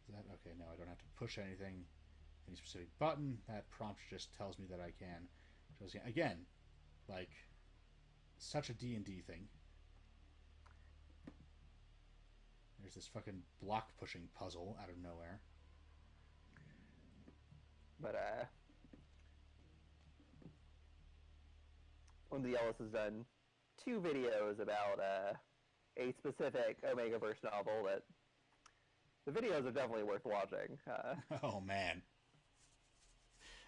Is that okay? No, I don't have to push anything, any specific button. That prompt just tells me that I can. So again, like, such a D&D thing. There's this fucking block pushing puzzle out of nowhere. But Lindsay Ellis has done 2 videos about a specific Omegaverse novel that the videos are definitely worth watching. Oh man.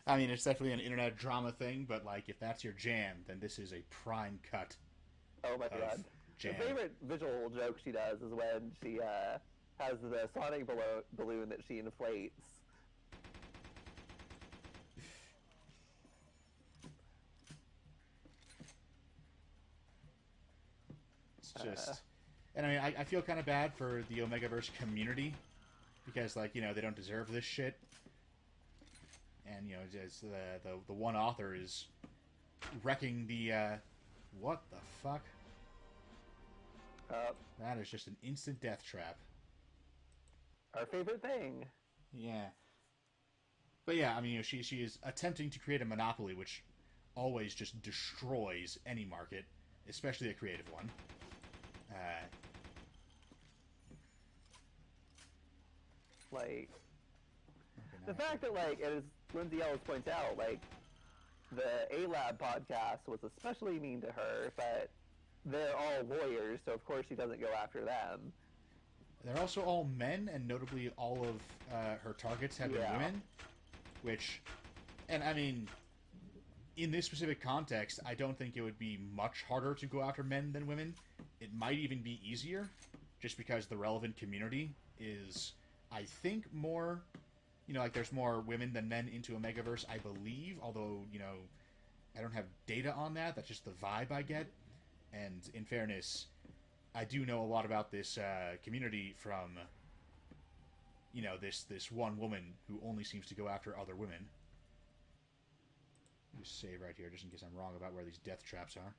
I mean, it's definitely an internet drama thing, but like, if that's your jam, then this is a prime cut. Oh my god. Jam. The favorite visual joke she does is when she has the sonic balloon that she inflates. It's just... And I mean, I feel kind of bad for the Omegaverse community, because, like, they don't deserve this shit. And, just the one author is wrecking the, what the fuck? That is just an instant death trap. Our favorite thing. Yeah. But yeah, I mean, she is attempting to create a monopoly, which always just destroys any market, especially a creative one. Like, the fact that, like, as Lindsay Ellis points out, like, the A-Lab podcast was especially mean to her, but they're all lawyers, so of course she doesn't go after them. They're also all men, and notably all of her targets have been women, which, and I mean, in this specific context, I don't think it would be much harder to go after men than women. It might even be easier, just because the relevant community is, I think, more, like, there's more women than men into Omegaverse, I believe, although, I don't have data on that. That's just the vibe I get. And in fairness, I do know a lot about this community from, this one woman who only seems to go after other women. Just save right here, just in case I'm wrong about where these death traps are.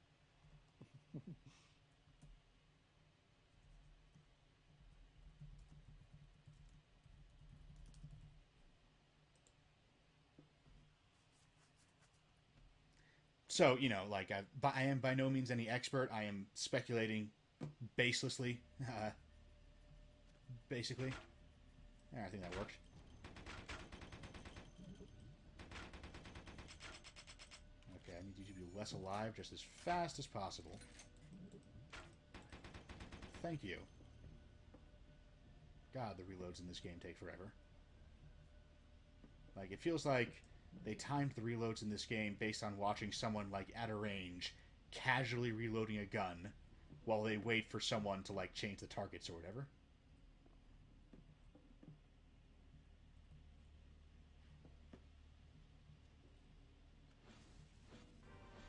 So, like, I am by no means any expert. I am speculating baselessly, basically. Yeah, I think that worked. Okay, I need you to be less alive just as fast as possible. Thank you. God, the reloads in this game take forever. Like, it feels like they timed the reloads in this game based on watching someone, like, at a range, casually reloading a gun while they wait for someone to, like, change the targets or whatever.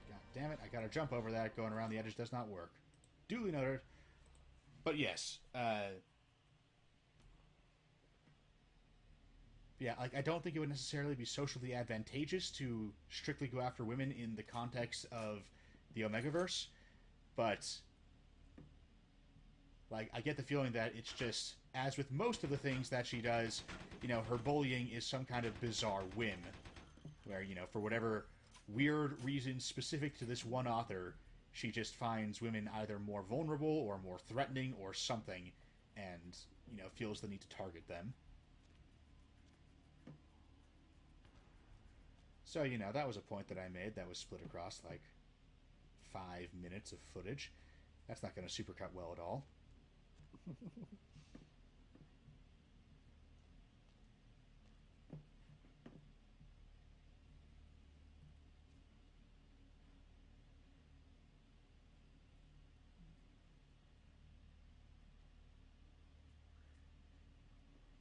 God damn it, I gotta jump over that. Going around the edges does not work. Duly noted. But yes, yeah, like, I don't think it would necessarily be socially advantageous to strictly go after women in the context of the Omegaverse, but, like, I get the feeling that it's just, as with most of the things that she does, her bullying is some kind of bizarre whim, where, for whatever weird reason specific to this one author, she just finds women either more vulnerable or more threatening or something, and, feels the need to target them. So, that was a point that I made that was split across, like, 5 minutes of footage. That's not going to supercut well at all.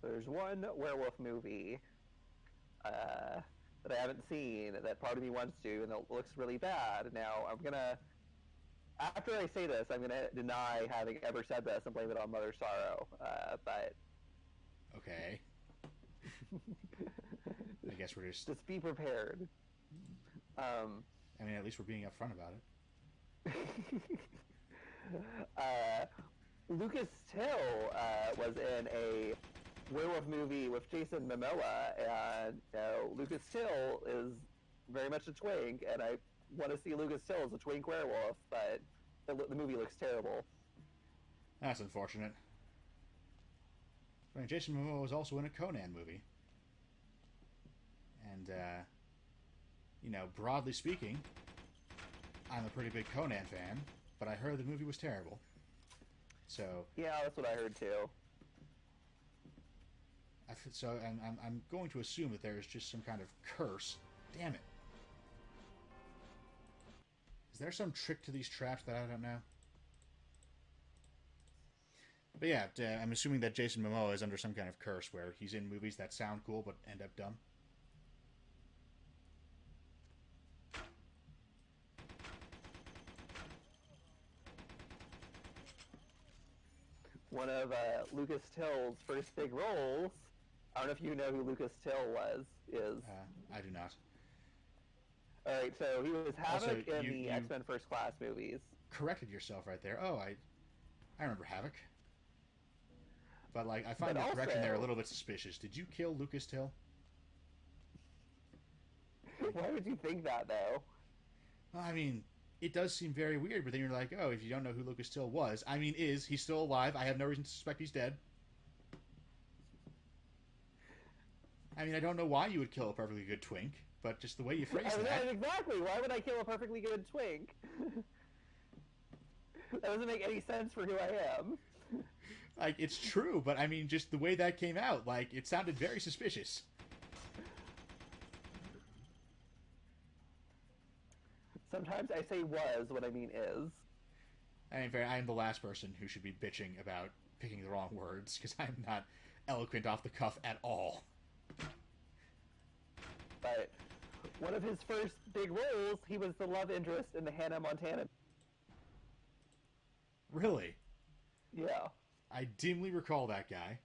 there's one werewolf movie that I haven't seen that part of me wants to, and it looks really bad. Now, after I say this, I'm gonna deny having ever said this and blame it on Mother Sorrow. But Okay. I guess we're just be prepared. I mean, at least we're being upfront about it. Lucas Till was in a werewolf movie with Jason Momoa, and Lucas Till is very much a twink, and I want to see Lucas Till as a twink werewolf, but the movie looks terrible. That's unfortunate. I mean, Jason Momoa was also in a Conan movie. And, broadly speaking, I'm a pretty big Conan fan, but I heard the movie was terrible. So yeah, that's what I heard too. I'm going to assume that there is just some kind of curse. Damn it! Is there some trick to these traps that I don't know? But yeah, I'm assuming that Jason Momoa is under some kind of curse where he's in movies that sound cool but end up dumb. One of Lucas Till's first big roles. I don't know if you know who Lucas Till is. I do not. All right, so he was Havoc Also, in the X-Men First Class movies. Corrected yourself right there. Oh, I remember Havoc. But I find the correction there a little bit suspicious. Did you kill Lucas Till? Why would you think that, though? Well, I mean, it does seem very weird, but then you're like, oh, if you don't know who Lucas Till was, I mean, he's still alive? I have no reason to suspect he's dead. I mean, I don't know why you would kill a perfectly good twink, but just the way you phrase that. Exactly. Why would I kill a perfectly good twink? That doesn't make any sense for who I am. It's true, but I mean, just the way that came out, it sounded very suspicious. Sometimes I say was what I mean is. I mean, I am the last person who should be bitching about picking the wrong words, because I'm not eloquent off the cuff at all. But one of his first big roles, he was the love interest in the Hannah Montana. Really? Yeah. I dimly recall that guy.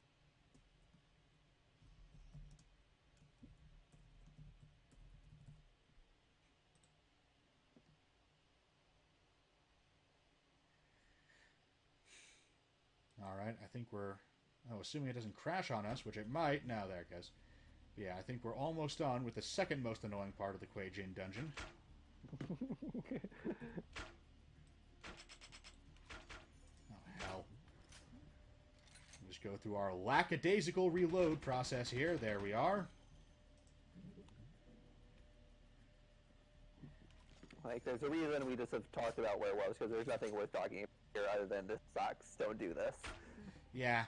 Alright, I think we're... assuming it doesn't crash on us, which it might. No, there it goes. But yeah, I think we're almost done with the second most annoying part of the Kuei Jin dungeon. Oh, hell. Just go through our lackadaisical reload process here. There we are. There's a reason we just have talked about werewolves, because there's nothing worth talking about here other than this sucks, don't do this. Yeah.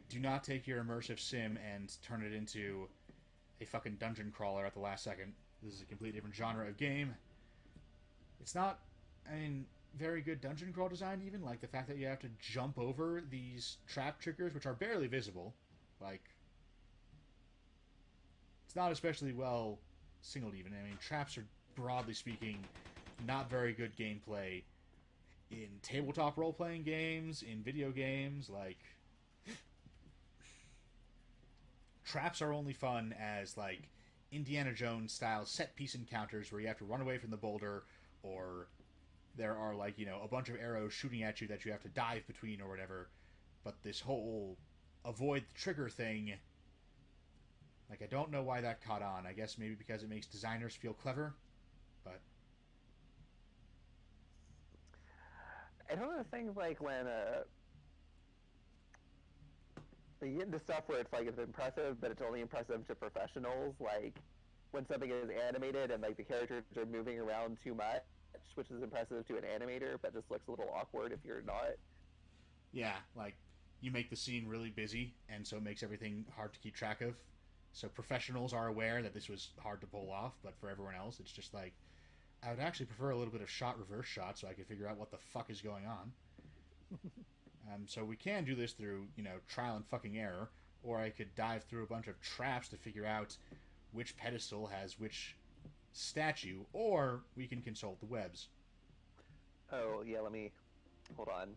Do not take your immersive sim and turn it into a fucking dungeon crawler at the last second. This is a completely different genre of game. It's not, very good dungeon crawl design even. The fact that you have to jump over these trap triggers, which are barely visible. It's not especially well singled even. Traps are, broadly speaking, not very good gameplay in tabletop role-playing games, in video games. Traps are only fun as, Indiana Jones style set-piece encounters where you have to run away from the boulder, or there are, a bunch of arrows shooting at you that you have to dive between or whatever. But this whole avoid the trigger thing, I don't know why that caught on. I guess maybe because it makes designers feel clever, but... I don't know, things like when you get into stuff where it's impressive, but it's only impressive to professionals, when something is animated and the characters are moving around too much, which is impressive to an animator, but just looks a little awkward if you're not. Yeah, you make the scene really busy, and so it makes everything hard to keep track of. So professionals are aware that this was hard to pull off, but for everyone else, it's just I would actually prefer a little bit of shot reverse shot so I could figure out what the fuck is going on. So we can do this through, trial and fucking error, or I could dive through a bunch of traps to figure out which pedestal has which statue, or we can consult the webs. Oh, yeah, let me... Hold on.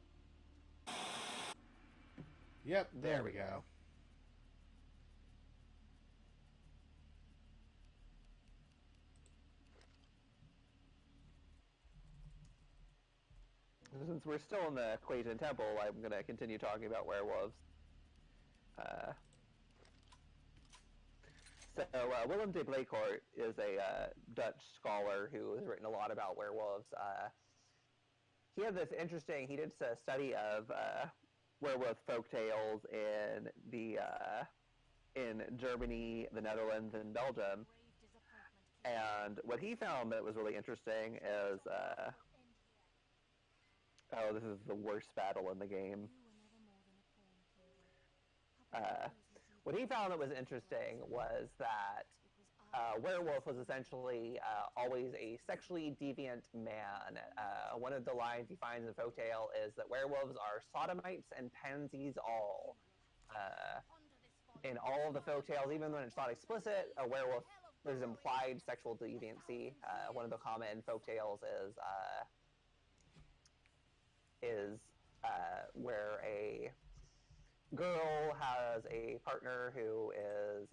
Yep, there we go. Since we're still in the Quajan Temple, I'm going to continue talking about werewolves. Willem de Blakecourt is a Dutch scholar who has written a lot about werewolves. He had this interesting, he did a study of werewolf folktales in Germany, the Netherlands, and Belgium. And what he found that was really interesting is, oh, this is the worst battle in the game. What he found that was interesting was that werewolf was essentially always a sexually deviant man. One of the lines he finds in folktale is that werewolves are sodomites and pansies all. In all of the folktales, even when it's not explicit, a werewolf, there's implied sexual deviancy. One of the common folktales is where a girl has a partner who is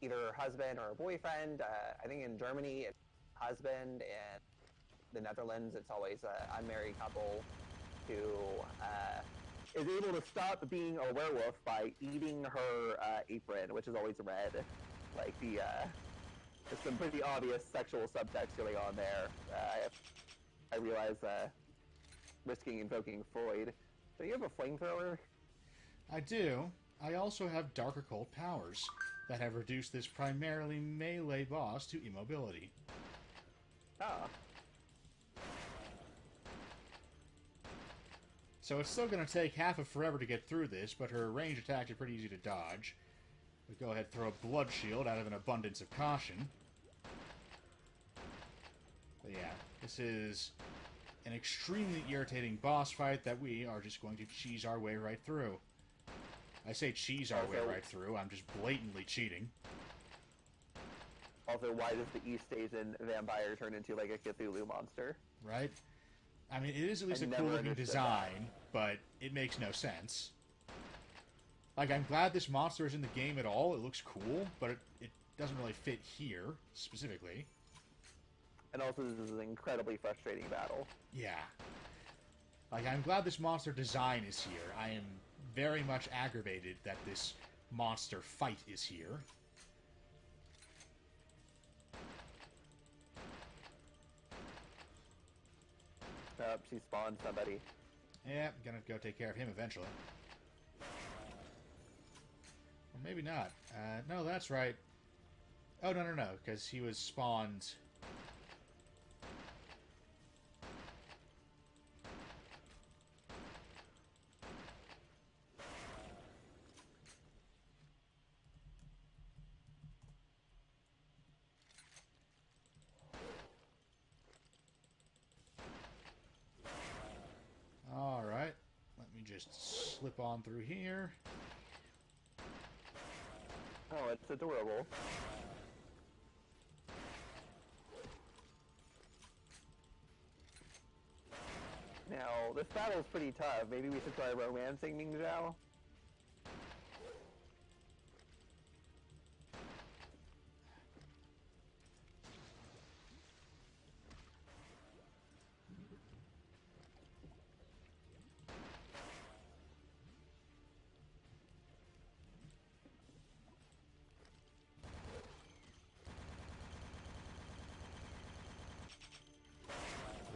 either her husband or a boyfriend. I think in Germany it's husband, and the Netherlands it's always an unmarried couple who is able to stop being a werewolf by eating her apron, which is always red. Like there's some pretty obvious sexual subtext going on there. I realize risking invoking Freud. So you have a flamethrower? I do. I also have dark occult powers that have reduced this primarily melee boss to immobility. Oh. So it's still going to take half of forever to get through this, but her range attacks are pretty easy to dodge. We go ahead and throw a blood shield out of an abundance of caution. But yeah, this is an extremely irritating boss fight that we are just going to cheese our way right through. I say cheese our way right through, I'm just blatantly cheating. Also, why does the East Asian vampire turn into like a Cthulhu monster? Right? I mean, it is at least a cool looking design, but it makes no sense. Like, I'm glad this monster is in the game at all, it looks cool, but it doesn't really fit here, specifically. And also, this is an incredibly frustrating battle. Yeah. Like, I'm glad this monster design is here. I am very much aggravated that this monster fight is here. She spawned somebody. Yeah, gonna go take care of him eventually. Or maybe not. No, that's right. Oh, no, because he was spawned... Alright, let me just slip on through here. Oh, it's adorable. Now, this battle's pretty tough. Maybe we should try romancing Ming Zhao?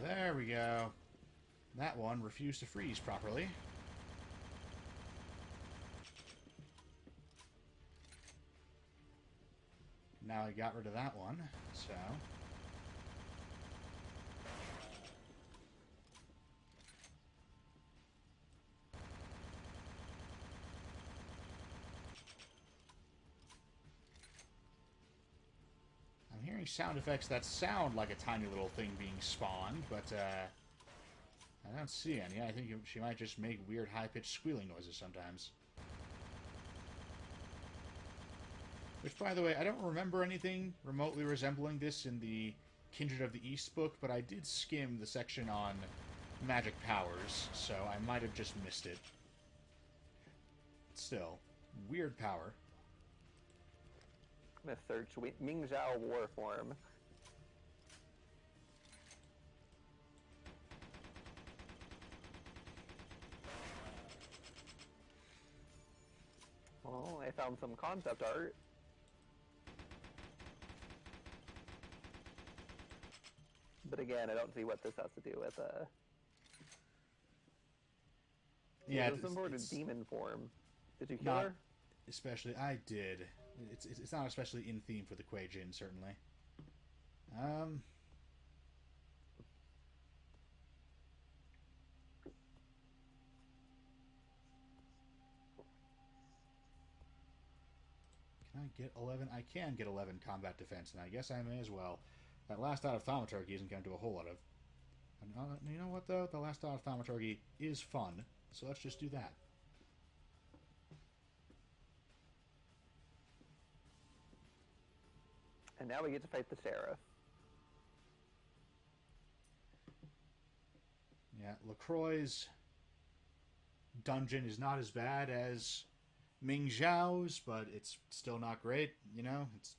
There we go. That one refused to freeze properly. Now I got rid of that one, so... I'm hearing sound effects that sound like a tiny little thing being spawned, but I don't see any. I think she might just make weird high-pitched squealing noises sometimes. Which, by the way, I don't remember anything remotely resembling this in the Kindred of the East book, but I did skim the section on magic powers, so I might have just missed it. Still, weird power. I'm gonna search Ming Zhao war form. Oh, I found some concept art. But again, I don't see what this has to do with Yeah, there's some sort of demon form. Did you kill not her? especially. I did. It's not especially in theme for the Kuei Jin, certainly. Can I get 11? I can get 11 combat defense, and I guess I may as well. That last out of thaumaturgy isn't going to do a whole lot of. You know what, though? The last out of thaumaturgy is fun, so let's just do that. And now we get to fight the sheriff. Yeah, LaCroix's dungeon is not as bad as Ming Zhao's, but it's still not great, you know? It's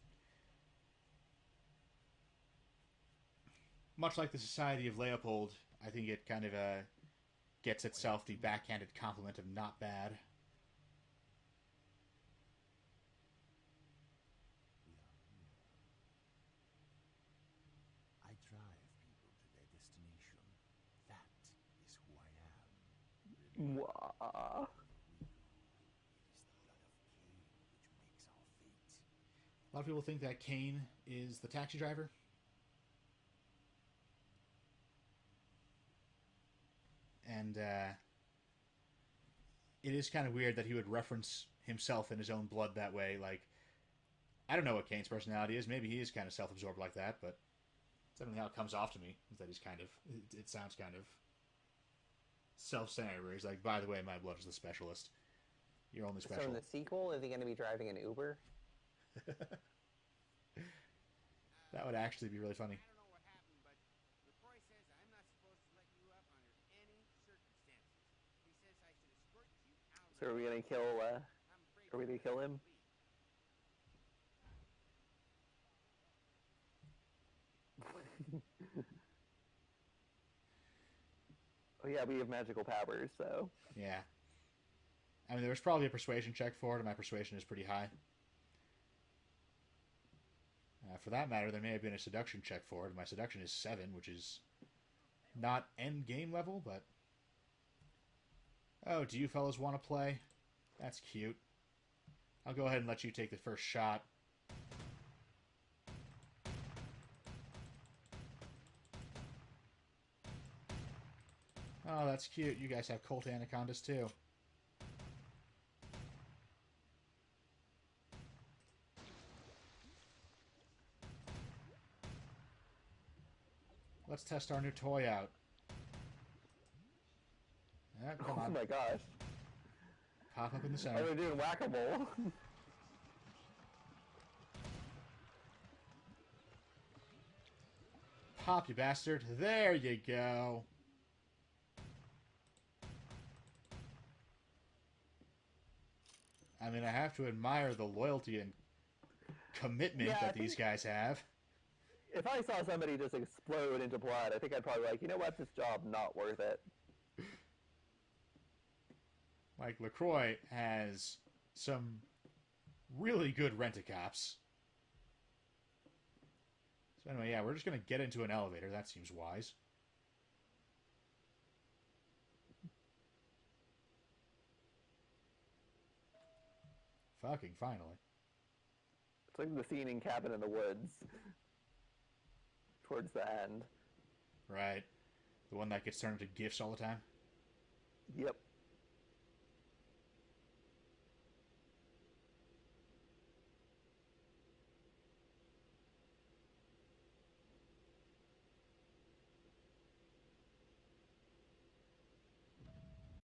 much like the Society of Leopold. I think it kind of gets itself the backhanded compliment of not bad. I drive people to their destination. That is who I am. Wah. A lot of people think that Kane is the taxi driver. And it is kind of weird that he would reference himself in his own blood that way. Like, I don't know what Kane's personality is. Maybe he is kind of self-absorbed like that, but it's definitely how it comes off to me. Is that he's kind of... It sounds kind of self-centered, where he's like, by the way, my blood is the specialist. You're only special. So in the sequel, is he going to be driving an Uber? That would actually be really funny. I don't know what happened, but LaCroix says I'm not supposed to let you up under any circumstances. He says I should escort you out. So are we going to kill, I'm afraid are we going to kill him? Oh yeah, we have magical powers, so... Yeah. I mean, there was probably a persuasion check for it, and my persuasion is pretty high. For that matter, there may have been a seduction check for it. My seduction is 7, which is not end game level, but... Oh, do you fellas want to play? That's cute. I'll go ahead and let you take the first shot. Oh, that's cute. You guys have Colt Anacondas, too. Let's test our new toy out. Yeah, come on. Oh my gosh. Pop up in the Oh, center. they're doing whack-a-mole. Pop, you bastard. There you go. I mean, I have to admire the loyalty and commitment Yeah, that these guys have. If I saw somebody just explode into blood, I think I'd probably be like, you know what, this job not worth it. Like, LaCroix has some really good rent-a-cops. So anyway, yeah, we're just going to get into an elevator. That seems wise. Fucking finally. It's like the scene in Cabin in the Woods. Towards the end. Right. The one that gets turned into GIFs all the time. Yep.